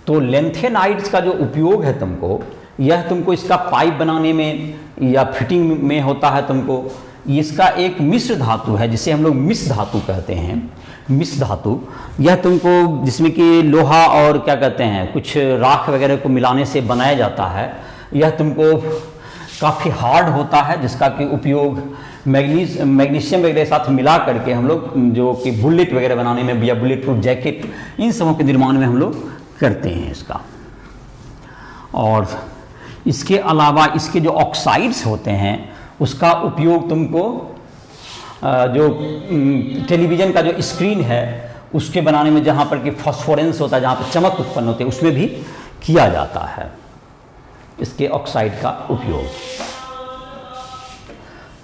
तो लेंथेनाइड्स का जो उपयोग है तुमको, यह तुमको इसका पाइप बनाने में या फिटिंग में होता है। तुमको इसका एक मिश्र धातु है जिसे हम लोग मिश्र धातु कहते हैं, मिश्र धातु। यह तुमको जिसमें कि लोहा और क्या कहते हैं कुछ राख वगैरह को मिलाने से बनाया जाता है। यह तुमको काफ़ी हार्ड होता है जिसका कि उपयोग मैग्नीशियम वगैरह साथ मिला करके हम लोग जो कि बुलेट वगैरह बनाने में या बुलेट प्रूफ जैकेट इन सबों के निर्माण में हम लोग करते हैं इसका। और इसके अलावा इसके जो ऑक्साइड्स होते हैं उसका उपयोग तुमको जो टेलीविज़न का जो स्क्रीन है उसके बनाने में, जहाँ पर कि फॉस्फोरेंस होता है, जहाँ पर चमक उत्पन्न होती है, उसमें भी किया जाता है इसके ऑक्साइड का उपयोग।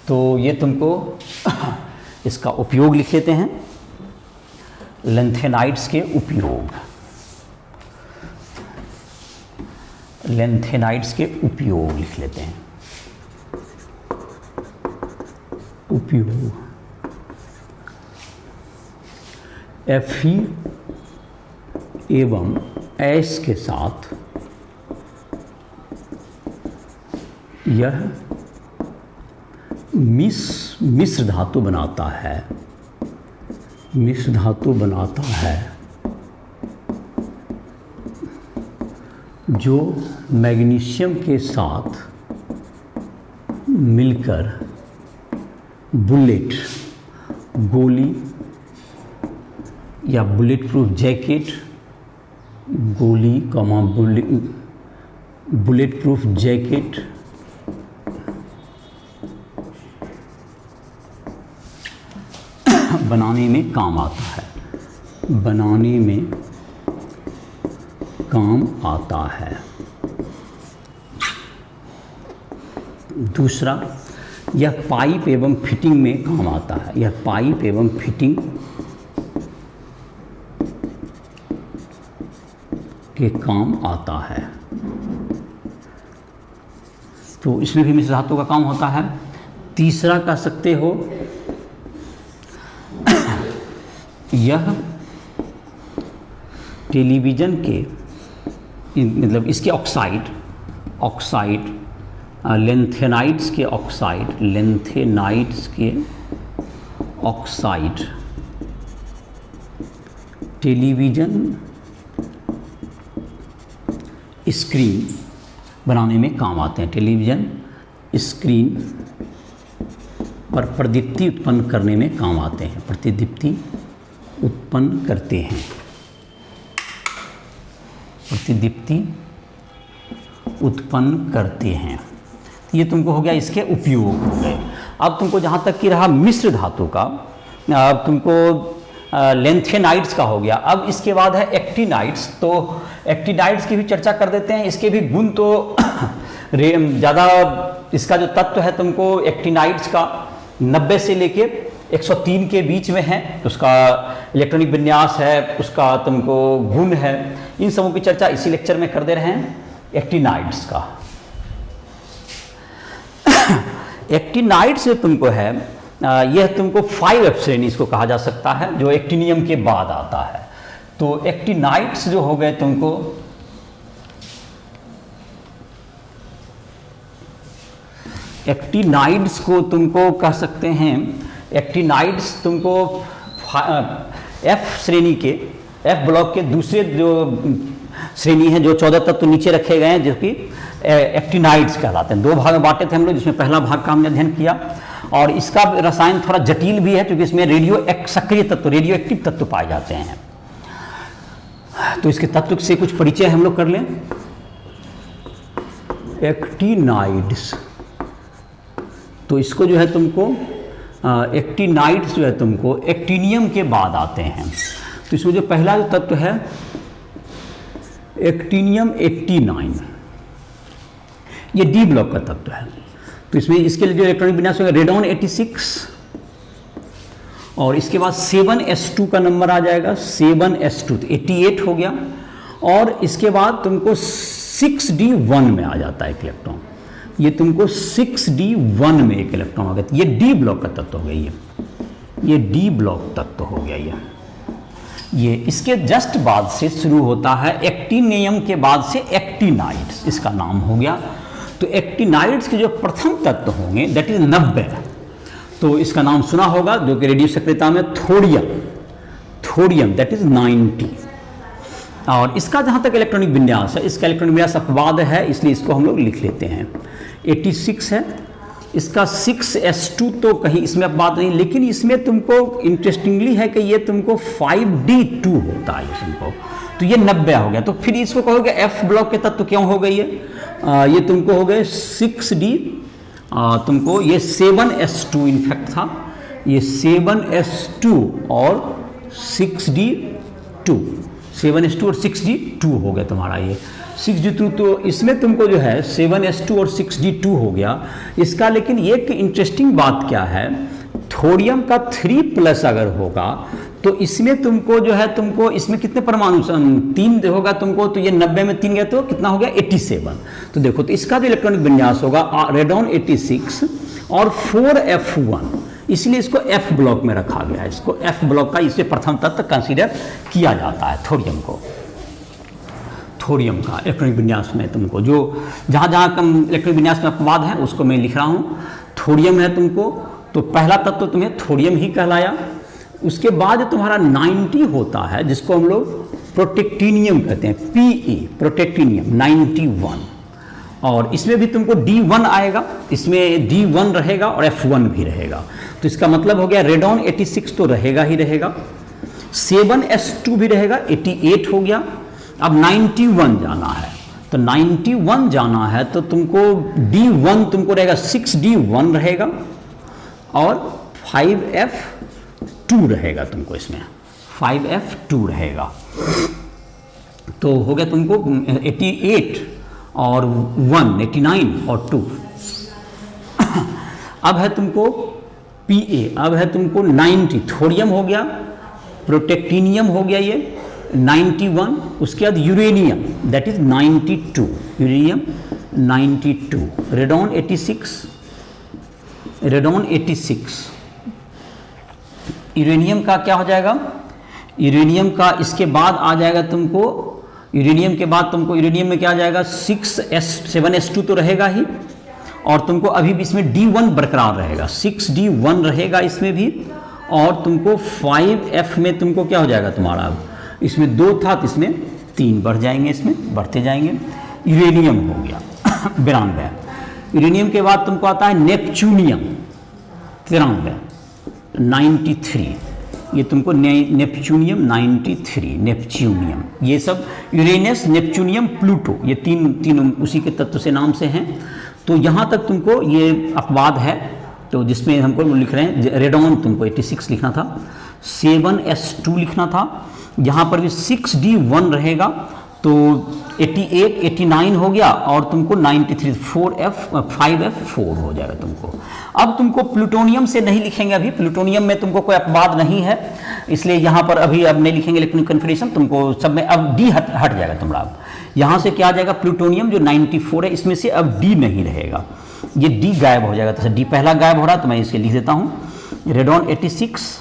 तो ये तुमको इसका उपयोग लिख लेते हैं, लेंथेनाइड्स के उपयोग, लेंथेनाइड्स के उपयोग लिख लेते हैं। उपयोग Fe एवं S के साथ यह मिश्र धातु बनाता है, मिश्र धातु बनाता है जो मैग्नीशियम के साथ मिलकर बुलेट, गोली या बुलेट प्रूफ जैकेट, गोली कमा बुलेट प्रूफ जैकेट बनाने में काम आता है, बनाने में काम आता है। दूसरा, यह पाइप एवं फिटिंग में काम आता है, यह पाइप एवं फिटिंग के काम आता है। तो इसमें भी मिश्र धातु का काम होता है। तीसरा कह सकते हो यह टेलीविज़न के मतलब इसके ऑक्साइड लेंथेनाइड्स के ऑक्साइड टेलीविज़न स्क्रीन बनाने में काम आते हैं। टेलीविज़न स्क्रीन पर प्रतिदीप्ति उत्पन्न करने में काम आते हैं, प्रतिदीप्ति उत्पन्न करते हैं, प्रतिदीप्ति उत्पन्न करते हैं। ये तुमको हो गया इसके उपयोग हो गए। अब तुमको जहाँ तक कि रहा मिश्र धातु का, अब तुमको लेंथेनाइड्स का हो गया। अब इसके बाद है एक्टिनाइड्स। तो एक्टिनाइड्स की भी चर्चा कर देते हैं। इसके भी गुण तो ज़्यादा, इसका जो तत्व है तुमको एक्टिनाइड्स का 90 से लेके 103 के बीच में है। उसका इलेक्ट्रॉनिक विन्यास है, उसका तुमको गुण है, इन सबों की चर्चा इसी लेक्चर में कर दे रहे हैं। एक्टिनाइड्स का एक्टिनाइड्स जो तुमको है यह तुमको 5F श्रेणी इसको कहा जा सकता है, जो एक्टिनियम के बाद आता है। तो एक्टिनाइड्स जो हो गए तुमको एक्टिनाइड्स को तुमको कह सकते हैं, एक्टिनाइड्स तुमको F श्रेणी के, F ब्लॉक के दूसरे जो श्रेणी है, जो 14 तत्व नीचे रखे गए हैं, जो कि एक्टिनाइड्स कहलाते हैं। 2 भाग में बांटे थे हम लोग, जिसमें पहला भाग का हमने अध्ययन किया। और इसका रसायन थोड़ा जटिल भी है, क्योंकि इसमें सक्रिय तत्व, रेडियो एक्टिव तत्व पाए जाते हैं। तो इसके तत्व से कुछ परिचय हम लोग कर लें। एक्टिनाइड्स, तो इसको जो है तुमको एक्टिनाइड्स जो है तुमको एक्टिनियम के बाद आते हैं। तो इसमें जो पहला जो तत्व है एक्टिनियम 89, ये डी ब्लॉक का तत्व है। तो इसमें इसके लिए जो इलेक्ट्रॉनिक विन्यास होगा रेडॉन 86, और इसके बाद 7s2 का नंबर आ जाएगा, 7s2 तो 88 हो गया। और इसके बाद तुमको 6d1 में आ जाता है एक इलेक्ट्रॉन, ये तुमको 6d1 में एक इलेक्ट्रॉन आ गया। ये डी ब्लॉक का तत्व हो गया, ये डी ब्लॉक तत्व हो गया। ये इसके जस्ट बाद से शुरू होता है, एक्टिनियम के बाद से एक्टिनाइड्स इसका नाम हो गया। तो एक्टिनाइड्स के जो प्रथम तत्व होंगे दैट इज 90, तो इसका नाम सुना होगा, जो कि रेडियो सक्रियता में थोरियम दैट इज 90। और इसका जहाँ तक इलेक्ट्रॉनिक विन्यास है, इसका इलेक्ट्रॉनिक विन्यास अपवाद है, इसलिए इसको हम लोग लिख लेते हैं। 86 है इसका। 6s2 तो कहीं इसमें अपवाद नहीं, लेकिन इसमें तुमको इंटरेस्टिंगली है कि ये तुमको 5d2 होता है तुमको, तो ये 90 हो गया। तो फिर इसको कहोगे F ब्लॉक के तत्व क्यों हो गई है? ये तुमको हो गए 6d, तुमको ये 7s2 इनफैक्ट था, ये 7s2 और 6d2, 7s2 और 6d2 हो गया तुम्हारा ये 6d2। तो इसमें तुमको जो है 7s2 और 6d2 हो गया इसका। लेकिन एक इंटरेस्टिंग बात क्या है, थोरियम का 3+ अगर होगा तो इसमें तुमको जो है तुमको इसमें कितने परमाणु 3 होगा तुमको, तो ये 90 में 3 गए तो कितना हो गया 87। तो देखो, तो इसका जो इलेक्ट्रॉनिक विन्यास होगा रेडॉन 86 और 4f1, इसलिए इसको F ब्लॉक में रखा गया है। इसको F ब्लॉक का इससे प्रथम तत्व कंसीडर किया जाता है थोरियम को। थोरियम का इलेक्ट्रॉनिक विन्यास में तुमको जो जहाँ जहाँ कम इलेक्ट्रॉनिक विन्यास में अपवाद है उसको मैं लिख रहा हूँ। थोरियम है तुमको, तो पहला तत्व तुम्हें थोरियम ही कहलाया। उसके बाद तुम्हारा 90 होता है, जिसको हम लोग प्रोटेक्टिनियम कहते हैं, Pe प्रोटेक्टिनियम 91। और इसमें भी तुमको D1 आएगा, इसमें D1 रहेगा और F1 भी रहेगा। तो इसका मतलब हो गया रेडॉन 86 तो रहेगा ही रहेगा, 7s2 भी रहेगा, 88 हो गया। अब 91 जाना है, तो 91 जाना है तो तुमको D1 तुमको रहेगा, 6d1 रहेगा और 5f2 रहेगा तुमको, इसमें 5f2 रहेगा। तो हो गया तुमको 88 और 1, 89 और 2। अब है तुमको Pa, अब है तुमको 90, थोरियम हो गया, प्रोटेक्टिनियम हो गया ये 91, उसके बाद uranium that is 92, uranium 92, radon 86, radon 86, uranium का क्या हो जाएगा, यूरेनियम का इसके बाद आ जाएगा तुमको, यूरेनियम के बाद तुमको यूरेनियम में क्या आ जाएगा 7s2 तो रहेगा ही, और तुमको अभी भी इसमें D1 बरकरार रहेगा, 6D1 रहेगा इसमें भी, और तुमको 5F में तुमको क्या हो जाएगा तुम्हारा, इसमें 2 था तो इसमें 3 बढ़ जाएंगे, इसमें बढ़ते जाएंगे। यूरेनियम हो गया 92, यूरेनियम के बाद तुमको आता है नेपच्यूनियम 93, 93, ये तुमको नेपच्यूनियम 93, नेपच्यूनियम, ये सब यूरेनस, नेपच्यूनियम, प्लूटो, ये तीन उसी के तत्व से नाम से हैं। तो यहाँ तक तुमको ये अपवाद है, तो जिसमें हमको लिख रहे हैं रेडॉन तुमको 86 लिखना था, 7s2 लिखना था, यहाँ पर भी 6d1 रहेगा, तो 88, 89 हो गया, और तुमको 93, 5f4 हो जाएगा तुमको। अब तुमको प्लूटोनियम से नहीं लिखेंगे, अभी प्लूटोनियम में तुमको कोई अपवाद नहीं है, इसलिए यहाँ पर अभी अब नहीं लिखेंगे इलेक्ट्रॉनिक कन्फिगरेशन, तुमको सब में अब डी हट जाएगा तुम्हारा। यहाँ से क्या आ जाएगा, प्लूटोनियम जो 94 है, इसमें से अब डी नहीं रहेगा, ये डी गायब हो जाएगा। तो डी पहला गायब हो रहा है, तो मैं इसके लिख देता हूँ, रेडॉन 86,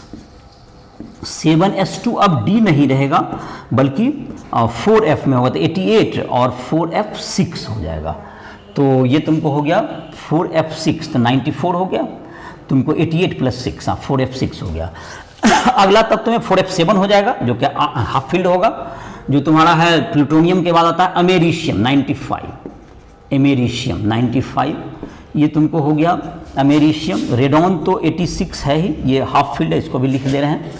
7s2 अब डी नहीं रहेगा, बल्कि 4f में होगा, तो 88 और 4f6 हो जाएगा। तो ये तुमको हो गया 4f6, तो 94 हो गया, तुमको 88 + 6, 4f6 हो गया। अगला तत्व में 4f7 हो जाएगा, जो कि हाफ फील्ड होगा, जो तुम्हारा है प्लूटोनियम के बाद आता है अमेरिशियम 95, अमेरिशियम 95, ये तुमको हो गया अमेरिशियम। रेडॉन तो 86 है ही, ये हाफ फील्ड है, इसको भी लिख दे रहे हैं,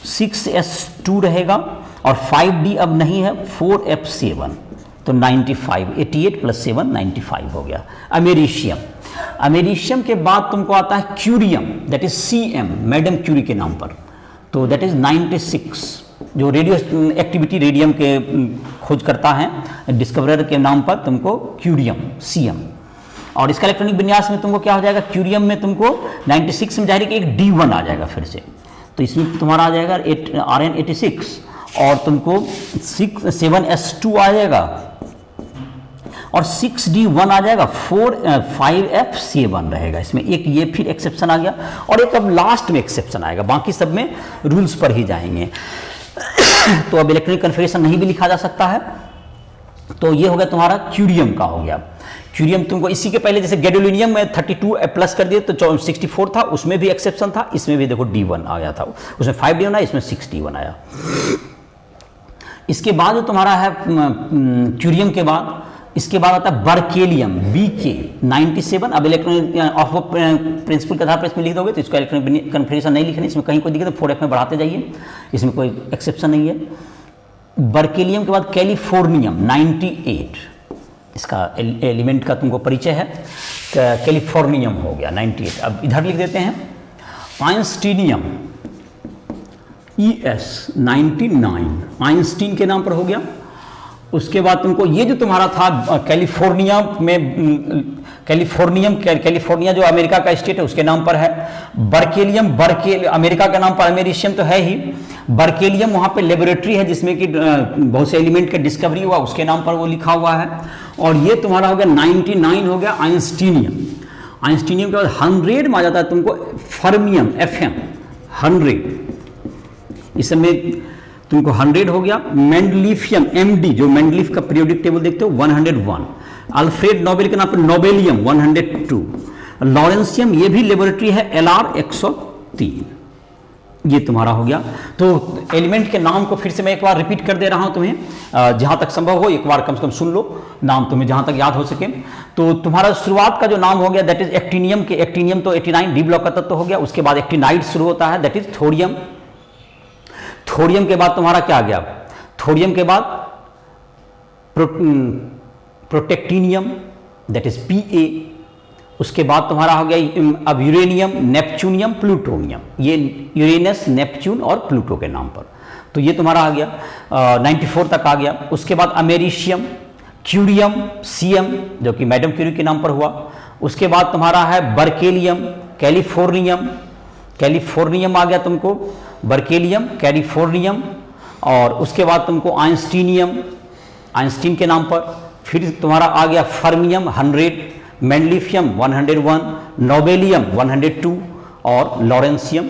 6s2 रहेगा, और 5d अब नहीं है, 4f7, तो 95, 88 + 7 95 हो गया अमेरिशियम। अमेरिशियम के बाद तुमको आता है curium, that is Cm, madam Curie के नाम पर, तो दैट इज 96, जो रेडियो एक्टिविटी रेडियम के खोज करता है, डिस्कवरर के नाम पर तुमको क्यूरियम Cm। और इसका इलेक्ट्रॉनिक विन्यास में तुमको क्या हो जाएगा, क्यूरियम में तुमको 96 में जाहिर है कि एक D1 आ जाएगा फिर से, तो इसमें तुम्हारा आ जाएगा Rn 86, और तुमको 7s2 आ जाएगा, और 6d1 आ जाएगा, 5f7 रहेगा, इसमें एक ये फिर एक्सेप्शन आ गया, और एक अब लास्ट में एक्सेप्शन आएगा, बाकी सब में रूल्स पर ही जाएंगे। तो अब इलेक्ट्रॉनिक कन्फिगरेशन नहीं भी लिखा जा सकता है। तो ये हो गया तुम्हारा क्यूरियम का हो गया। क्यूरियम तुमको इसी के पहले जैसे गैडोलिनियम में 32 प्लस कर दिए तो 64 था, उसमें भी एक्सेप्शन था, इसमें भी देखो D1 आ गया था, उसमें 5D1 आया, इसमें 6D1 आया। इसके बाद जो तुम्हारा है क्यूरियम के बाद, इसके बाद आता है बर्केलियम BK 97। अब इलेक्ट्रॉनिक ऑफ प्रिंसिपल के आधार पर इसमें लिख दोगे तो इसका इलेक्ट्रॉनिक कन्फिगरेशन नहीं लिखना, इसमें कहीं कोई दिक्कत, 4F में बढ़ाते जाइए, इसमें कोई एक्सेप्शन नहीं है। बर्केलियम के बाद कैलिफोर्नियम 98, इसका एलिमेंट का तुमको परिचय है, कैलिफोर्नियम हो गया 98। अब इधर लिख देते हैं आइंस्टीनियम ES 99, आइंस्टीन के नाम पर हो गया। उसके बाद तुमको ये जो तुम्हारा था कैलिफोर्निया में, कैलिफोर्निया जो अमेरिका का स्टेट है उसके नाम पर है। बर्केलियम, अमेरिका के नाम पर, अमेरिशियम तो है ही, बर्केलियम वहाँ पे लेबोरेटरी है जिसमें कि बहुत से एलिमेंट का डिस्कवरी हुआ, उसके नाम पर वो लिखा हुआ है। और ये तुम्हारा हो गया 99 हो गया आइंस्टीनियम। आइंस्टीनियम के बाद 100 में आ जाता है तुमको फर्मियम FM 100, इस समय तुमको 100 हो गया। मेंडलीफियम MD, जो मेंडलीफ का पीरियोडिक टेबल देखते हो 101। अल्फ्रेड नोबेल के नाम पर नोबेलियम 102। लॉरेंसियम ये भी लेबोरेटरी है LR 103। ये तुम्हारा हो गया। तो एलिमेंट के नाम को फिर से मैं एक बार रिपीट कर दे रहा हूं तुम्हें, जहां तक संभव हो एक बार कम से कम सुन लो नाम, तुम्हें जहां तक याद हो सके। तो तुम्हारा शुरुआत का जो नाम हो गया दैट इज एक्टिनियम के, एक्टिनियम तो 89 डी ब्लॉक का तत्व हो गया। उसके बाद एक्टिनाइड शुरू होता है दैट इज थोरियम। थोरियम के बाद तुम्हारा क्या आ गया, थोरियम के बाद प्रोटेक्टिनियम दैट इज Pa। उसके बाद तुम्हारा हो गया अब यूरेनियम, नेपच्यूनियम, प्लूटोनियम, ये यूरेनस, नेपच्यून और प्लूटो के नाम पर। तो ये तुम्हारा आ गया 94 तक आ गया। उसके बाद अमेरिशियम, क्यूरियम, Cm जो कि मैडम क्यूरी के नाम पर हुआ। उसके बाद तुम्हारा है बर्केलियम, कैलिफोर्नियम, कैलिफोर्नियम आ गया तुमको, बर्केलियम, कैलिफोर्नियम, और उसके बाद तुमको आइंस्टीनियम, आइंस्टीन के नाम पर। फिर तुम्हारा आ गया फर्मियम 100, मेंडलीफियम 101, नोबेलियम 102 और लॉरेंसियम।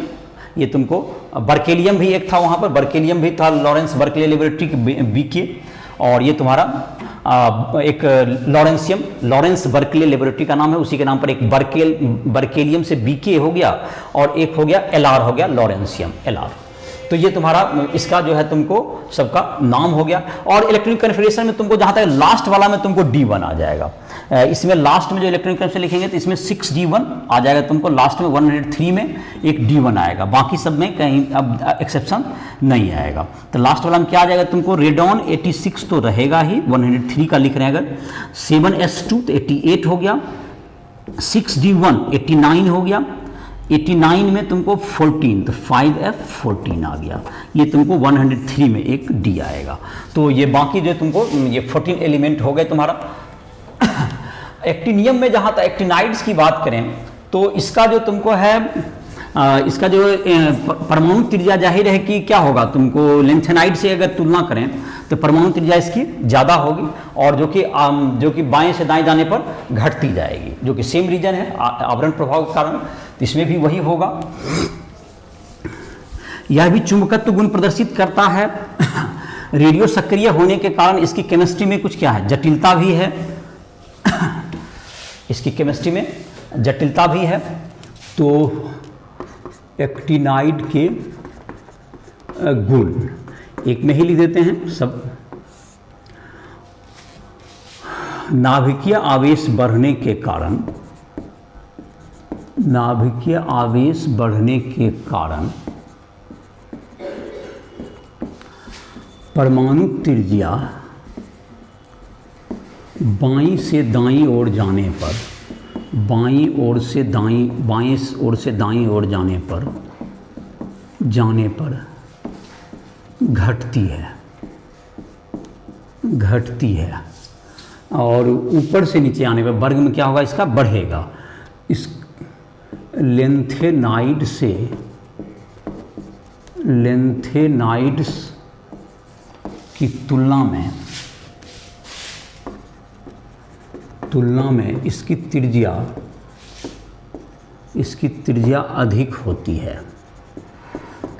ये तुमको बर्केलियम भी एक था वहाँ पर, बर्केलियम भी था लॉरेंस बर्कले लेबोरेटरी बीके, और ये तुम्हारा एक लॉरेंसियम, लॉरेंस बर्कले लेबोरेटरी का नाम है, उसी के नाम पर एक बर्केलियम से बीके हो गया, और एक हो गया एलआर हो गया, लॉरेंसियम एलआर। तो ये तुम्हारा इसका जो है तुमको सबका नाम हो गया। और इलेक्ट्रॉनिक कन्फिगरेशन में तुमको जहाँ तक लास्ट वाला में तुमको D1 आ जाएगा। इसमें लास्ट में जो इलेक्ट्रॉनिक कन्फिगरेशन लिखेंगे तो इसमें 6D1 आ जाएगा तुमको, लास्ट में 103 में एक D1 आएगा, बाकी सब में कहीं अब एक्सेप्शन नहीं आएगा। तो लास्ट वाला में क्या आ जाएगा तुमको, रेडॉन 86 तो रहेगा ही, 103 का लिख रहे हैं अगर, 7S2 तो 88 हो गया, 6D1 89 हो गया, 89 में तुमको 14 तो 5F14 आ गया, ये तुमको 103 में एक D आएगा। तो ये बाकी जो तुमको ये 14 एलिमेंट हो गए तुम्हारा। एक्टिनियम में जहाँ तक एक्टिनाइड्स की बात करें तो इसका जो तुमको है इसका जो परमाणु त्रिज्या जाहिर है कि क्या होगा, तुमको लेंथेनाइड से अगर तुलना करें तो परमाणु त्रिज्या इसकी ज़्यादा होगी, और जो कि बाएं से दाएं जाने पर घटती जाएगी, जो कि सेम रीजन है आवरण प्रभाव के कारण, तो इसमें भी वही होगा। यह भी चुंबकत्व गुण प्रदर्शित करता है। रेडियो सक्रिय होने के कारण इसकी केमिस्ट्री में कुछ क्या है, जटिलता भी है, इसकी केमिस्ट्री में जटिलता भी है। तो एक्टिनाइड के गुण एक में ही लिख देते हैं सब। नाभिकीय आवेश बढ़ने के कारण, नाभिकीय आवेश बढ़ने के कारण परमाणु त्रिज्या बाईं से दाईं ओर जाने पर, बाईं ओर से दाईं, बाईं ओर से दाईं ओर जाने पर घटती है, घटती है, और ऊपर से नीचे आने पर वर्ग में क्या होगा, इसका बढ़ेगा। इस लेंथेनाइड से, लेंथेनाइड्स की तुलना में इसकी त्रिज्या अधिक होती है,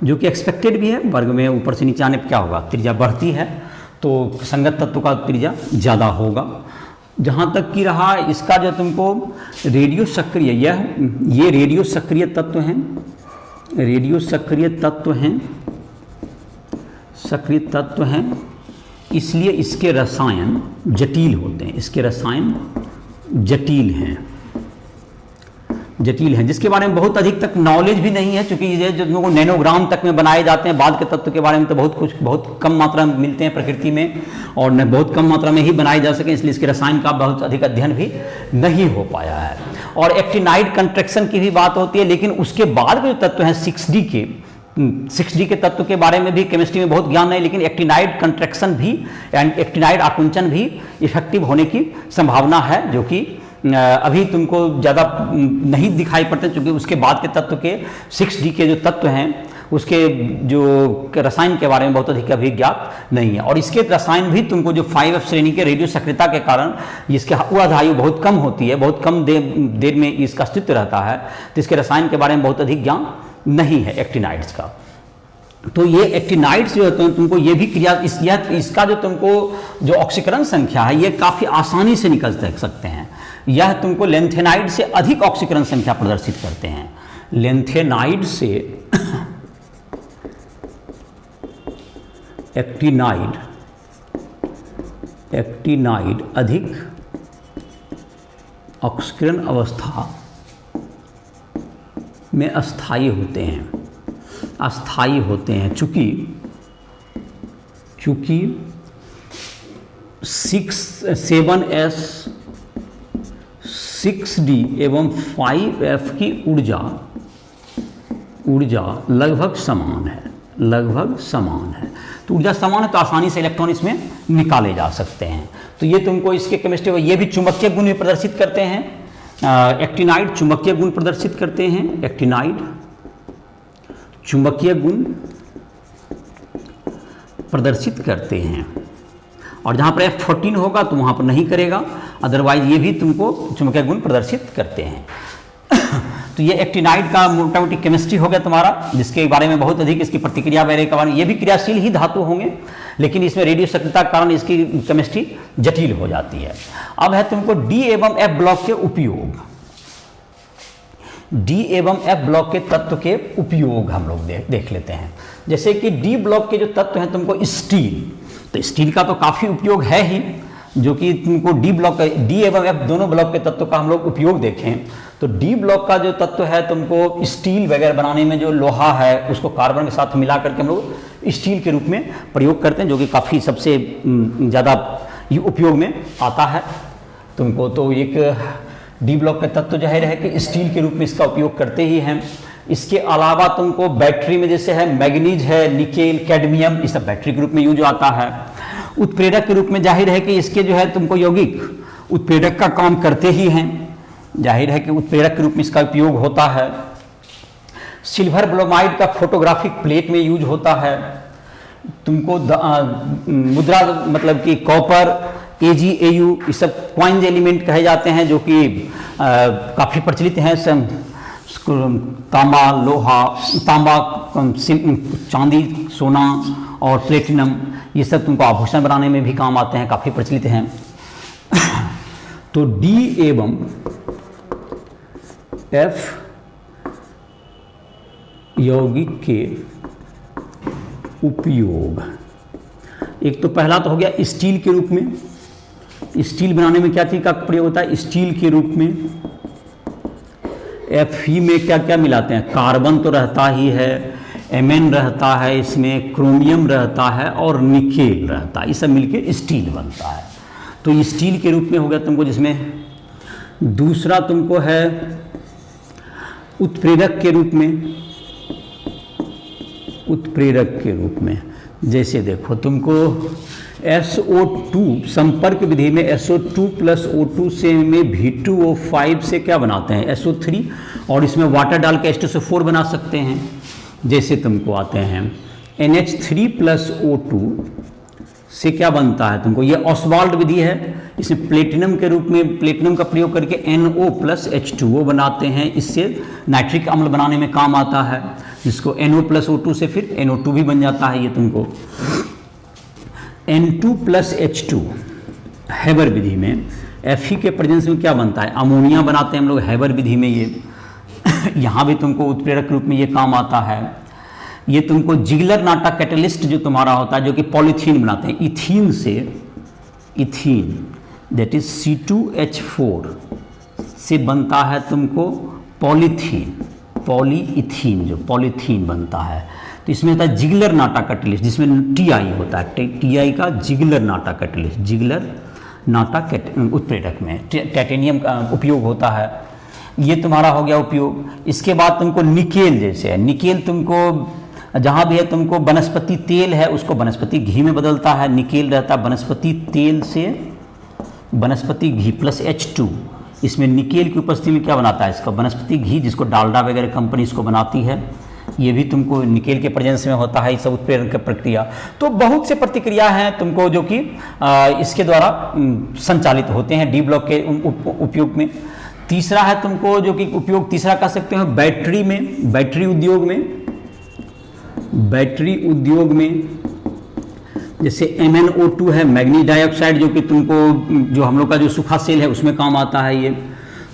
जो कि एक्सपेक्टेड भी है। वर्ग में ऊपर से नीचे आने पर क्या होगा, त्रिज्या बढ़ती है, तो संगत तत्व का त्रिज्या ज़्यादा होगा। जहाँ तक कि रहा इसका जो तुमको रेडियो सक्रिय, ये रेडियो सक्रिय तत्व हैं, रेडियो सक्रिय तत्व हैं, सक्रिय तत्व हैं, इसलिए इसके रसायन जटिल होते हैं, इसके रसायन जटिल हैं, जटिल हैं, जिसके बारे में बहुत अधिक तक नॉलेज भी नहीं है, क्योंकि ये जो लोगों को नैनोग्राम तक में बनाए जाते हैं। बाद के तत्व के बारे में तो बहुत कम मात्रा में मिलते हैं प्रकृति में, और न बहुत कम मात्रा में ही बनाए जा सके, इसलिए इसके रसायन का बहुत अधिक अध्ययन भी नहीं हो पाया है। और एक्टिनाइड कंट्रैक्शन की भी बात होती है, लेकिन उसके बाद के जो तत्व हैं 6D के तत्व के बारे में भी केमिस्ट्री में बहुत ज्ञान नहीं, लेकिन एक्टिनाइड कंट्रैक्शन भी एंड एक्टिनाइड आकुंचन भी इफेक्टिव होने की संभावना है, जो कि अभी तुमको ज़्यादा नहीं दिखाई पड़ते, क्योंकि उसके बाद के तत्व के 6D के जो तत्व हैं उसके जो रसायन के बारे में बहुत अधिक अभी ज्ञात नहीं है। और इसके रसायन भी तुमको जो 5F श्रेणी के रेडियो सक्रियता के कारण जिसके आयु बहुत कम होती है, बहुत कम देर में इसका अस्तित्व रहता है, तो इसके रसायन के बारे में बहुत अधिक ज्ञान नहीं है एक्टिनाइड्स का। तो ये एक्टिनाइड्स जो होते हैं तुमको ये भी क्रिया इसका जो तुमको जो ऑक्सीकरण संख्या है ये काफ़ी आसानी से निकल सकते हैं। यह तुमको लेंथेनाइड से अधिक ऑक्सीकरण संख्या प्रदर्शित करते हैं। लेंथेनाइड से एक्टिनाइड अधिक ऑक्सीकरण अवस्था में अस्थायी होते हैं, चूँकि 7S 6D एवं 5F की ऊर्जा लगभग समान है, तो ऊर्जा समान है तो आसानी से इलेक्ट्रॉन इसमें निकाले जा सकते हैं। तो ये तुमको इसके केमिस्ट्री, ये भी चुंबकीय गुण भी प्रदर्शित करते हैं, एक्टिनाइड चुंबकीय गुण प्रदर्शित करते हैं, एक्टिनाइड चुंबकीय गुण प्रदर्शित करते हैं, और जहाँ पर F14 होगा तो वहाँ पर नहीं करेगा, अदरवाइज ये भी तुमको चुंबकीय गुण प्रदर्शित करते हैं। तो ये एक्टिनाइड का मोटा मोटी केमिस्ट्री हो गया तुम्हारा, जिसके बारे में बहुत अधिक इसकी प्रतिक्रिया वगैरह के बारे में, ये भी क्रियाशील ही धातु होंगे, लेकिन इसमें रेडियो सक्रियता के कारण इसकी केमिस्ट्री जटिल हो जाती है। अब है तुमको डी एवं एफ ब्लॉक के उपयोग, डी एवं एफ ब्लॉक के तत्व के उपयोग हम लोग देख लेते हैं। जैसे कि डी ब्लॉक के जो तत्व हैं तुमको स्टील, तो स्टील का तो काफ़ी उपयोग है ही, जो कि तुमको डी ब्लॉक डी एवं एफ दोनों ब्लॉक के तत्व का हम लोग उपयोग देखें तो डी ब्लॉक का जो तत्व है तुमको स्टील वगैरह बनाने में, जो लोहा है उसको कार्बन के साथ मिला करके हम लोग स्टील के रूप में प्रयोग करते हैं, जो कि काफ़ी सबसे ज़्यादा उपयोग में आता है तुमको। तो एक डी ब्लॉक का तत्व जाहिर है कि स्टील के रूप में इसका उपयोग करते ही हैं। इसके अलावा तुमको बैटरी में जैसे है मैग्नीज है, निकेल, कैडमियम, ये सब बैटरी के रूप में यूज आता है। उत्प्रेरक के रूप में जाहिर है कि इसके जो है तुमको यौगिक उत्प्रेरक का काम करते ही हैं, जाहिर है कि उत्प्रेरक के रूप में इसका उपयोग होता है। सिल्वर ब्रोमाइड का फोटोग्राफिक प्लेट में यूज होता है। तुमको मुद्रा मतलब कि कॉपर, AgAu, ये सब क्वाइंज एलिमेंट कहे जाते हैं, जो कि काफ़ी प्रचलित हैं। तांबा, लोहा, तांबा, चांदी, सोना और प्लेटिनम, ये सब तुमको आभूषण बनाने में भी काम आते हैं, काफ़ी प्रचलित हैं। तो डी एवं एफ यौगिक के उपयोग, एक तो पहला तो हो गया स्टील के रूप में। स्टील बनाने में क्या चीज़ का प्रयोग होता है? स्टील के रूप में। Fe में क्या क्या मिलाते हैं? कार्बन तो रहता ही है, Mn रहता है, इसमें क्रोमियम रहता है और निकेल रहता है, ये सब मिलके स्टील बनता है। तो स्टील के रूप में हो गया तुमको, जिसमें दूसरा तुमको है उत्प्रेरक के रूप में। उत्प्रेरक के रूप में जैसे देखो तुमको SO2 संपर्क विधि में SO2 प्लस O2 से में V2O5 से क्या बनाते हैं? SO3, और इसमें वाटर डाल के H2SO4 बना सकते हैं। जैसे तुमको आते हैं NH3 प्लस O2 से क्या बनता है तुमको? ये ऑसवाल्ड विधि है। इसमें प्लेटिनम के रूप में प्लेटिनम का प्रयोग करके NO प्लस H2O बनाते हैं, इससे नाइट्रिक अम्ल बनाने में काम आता है, जिसको NO प्लस O2 से फिर NO2 भी बन जाता है। ये तुमको N2 प्लस H2 हैबर विधि में Fe के प्रेजेंस में क्या बनता है? अमोनिया बनाते हैं हम लोग हैबर विधि में। ये यहाँ भी तुमको उत्प्रेरक रूप में ये काम आता है। ये तुमको जिगलर नाटा कैटलिस्ट जो तुम्हारा होता है, जो कि पॉलीथीन बनाते हैं इथीन से, इथीन दैट इज C2H4 से बनता है तुमको पॉलीथीन, पॉलीइथीन, जो पॉलीथीन बनता है। तो इसमें होता है जिगलर नाटा कैटलिस्ट, जिसमें TI होता है, TI का जिगलर नाटा कैटलिस्ट, जिगलर नाटा उत्प्रेरक में टाइटेनियम का उपयोग होता है। ये तुम्हारा हो गया उपयोग। इसके बाद तुमको निकेल जैसे है, निकेल तुमको जहाँ भी है तुमको वनस्पति तेल है उसको वनस्पति घी में बदलता है। निकेल रहता है वनस्पति तेल से वनस्पति घी प्लस H2, इसमें निकेल की उपस्थिति में क्या बनाता है? इसका वनस्पति घी, जिसको डालडा वगैरह कंपनी इसको बनाती है। ये भी तुमको निकेल के प्रेजेंस में होता है, ये सब उत्प्रेरण की प्रक्रिया। तो बहुत से प्रतिक्रिया हैं तुमको जो कि इसके द्वारा संचालित होते हैं डी ब्लॉक के उपयोग में। तीसरा है तुमको जो कि उपयोग तीसरा कह सकते हो बैटरी में, बैटरी उद्योग में। बैटरी उद्योग में जैसे MnO2 है, मैग्नीज डाइऑक्साइड, जो कि तुमको जो हम लोग का जो सूखा सेल है उसमें काम आता है ये।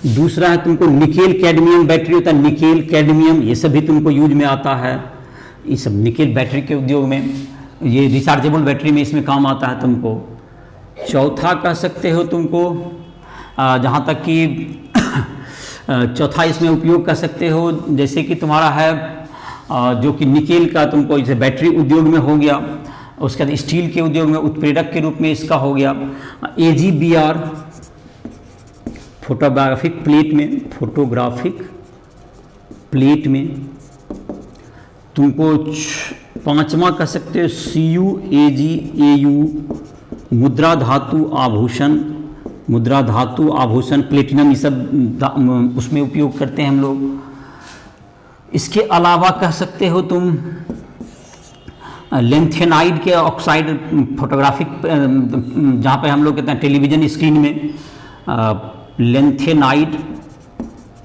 दूसरा है तुमको निकेल कैडमियम बैटरी होता है, निकेल कैडमियम, ये सब भी तुमको यूज में आता है। ये सब निकेल बैटरी के उद्योग में, ये रिचार्जेबल बैटरी में इसमें काम आता है तुमको। चौथा कह सकते हो तुमको जहाँ तक कि चौथा इसमें उपयोग कर सकते हो, जैसे कि तुम्हारा है जो कि निकेल का तुमको जैसे बैटरी उद्योग में हो गया। उसके बाद स्टील के उद्योग में उत्प्रेरक के रूप में इसका हो गया। AgBr फोटोग्राफिक प्लेट में, फोटोग्राफिक प्लेट में तुमको पांचवा कह सकते हो CuAgAu मुद्रा धातु आभूषण मुद्रा, धातु, आभूषण, प्लेटिनम, ये सब उसमें उपयोग करते हैं हम लोग। इसके अलावा कह सकते हो तुम लेंथेनाइड के ऑक्साइड, फोटोग्राफिक, जहाँ पे हम लोग कहते हैं टेलीविज़न स्क्रीन में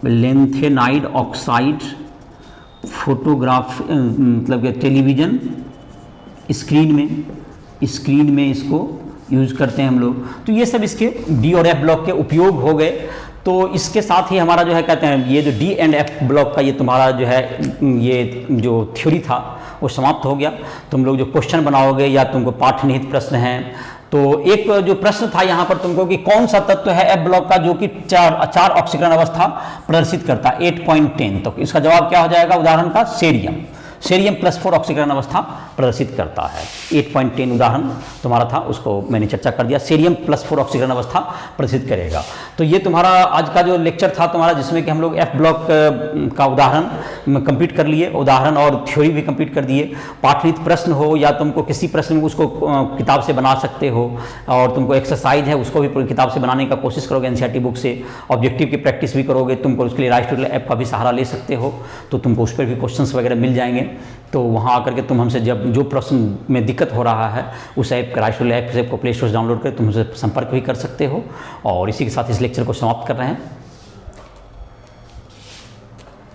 लेंथेनाइड ऑक्साइड फोटोग्राफ, मतलब कि टेलीविज़न स्क्रीन में इसको यूज़ करते हैं हम लोग। तो ये सब इसके डी और एफ ब्लॉक के उपयोग हो गए। तो इसके साथ ही हमारा जो है कहते हैं ये जो डी एंड एफ ब्लॉक का ये तुम्हारा जो है ये जो थ्योरी था वो समाप्त हो गया। तुम लोग जो क्वेश्चन बनाओगे या तुमको पाठ निहित प्रश्न हैं, तो एक जो प्रश्न था यहाँ पर तुमको कि कौन सा तत्व है एफ ब्लॉक का जो कि चार ऑक्सीकरण अवस्था प्रदर्शित करता है 8.10। तो इसका जवाब क्या हो जाएगा उदाहरण का? सेरियम +4 ऑक्सीकरण अवस्था प्रदर्शित करता है। 8.10 उदाहरण तुम्हारा था, उसको मैंने चर्चा कर दिया। सेरियम +4 ऑक्सीकरण अवस्था प्रदर्शित करेगा। तो ये तुम्हारा आज का जो लेक्चर था तुम्हारा, जिसमें कि हम लोग एफ ब्लॉक का उदाहरण कंप्लीट कर लिए, उदाहरण और थ्योरी भी कंप्लीट कर दिए। पाठनीत प्रश्न हो या तुमको किसी प्रश्न में उसको किताब से बना सकते हो, और तुमको एक्सरसाइज है उसको भी किताब से बनाने का कोशिश करोगे एनसीईआरटी बुक से। ऑब्जेक्टिव की प्रैक्टिस भी करोगे, तुमको उसके लिए राइस ट्यूटोरियल ऐप का भी सहारा ले सकते हो, तो तुमको उस पर भी क्वेश्चंस वगैरह मिल जाएंगे। तो वहाँ आकर के तुम हमसे जब जो प्रश्न में दिक्कत हो रहा है उस ऐप का, राइस ट्यूटोरियल ऐप से को प्ले स्टोर से डाउनलोड कर तुम हमसे संपर्क भी कर सकते हो। और इसी के साथ इस लेक्चर को समाप्त कर रहे हैं।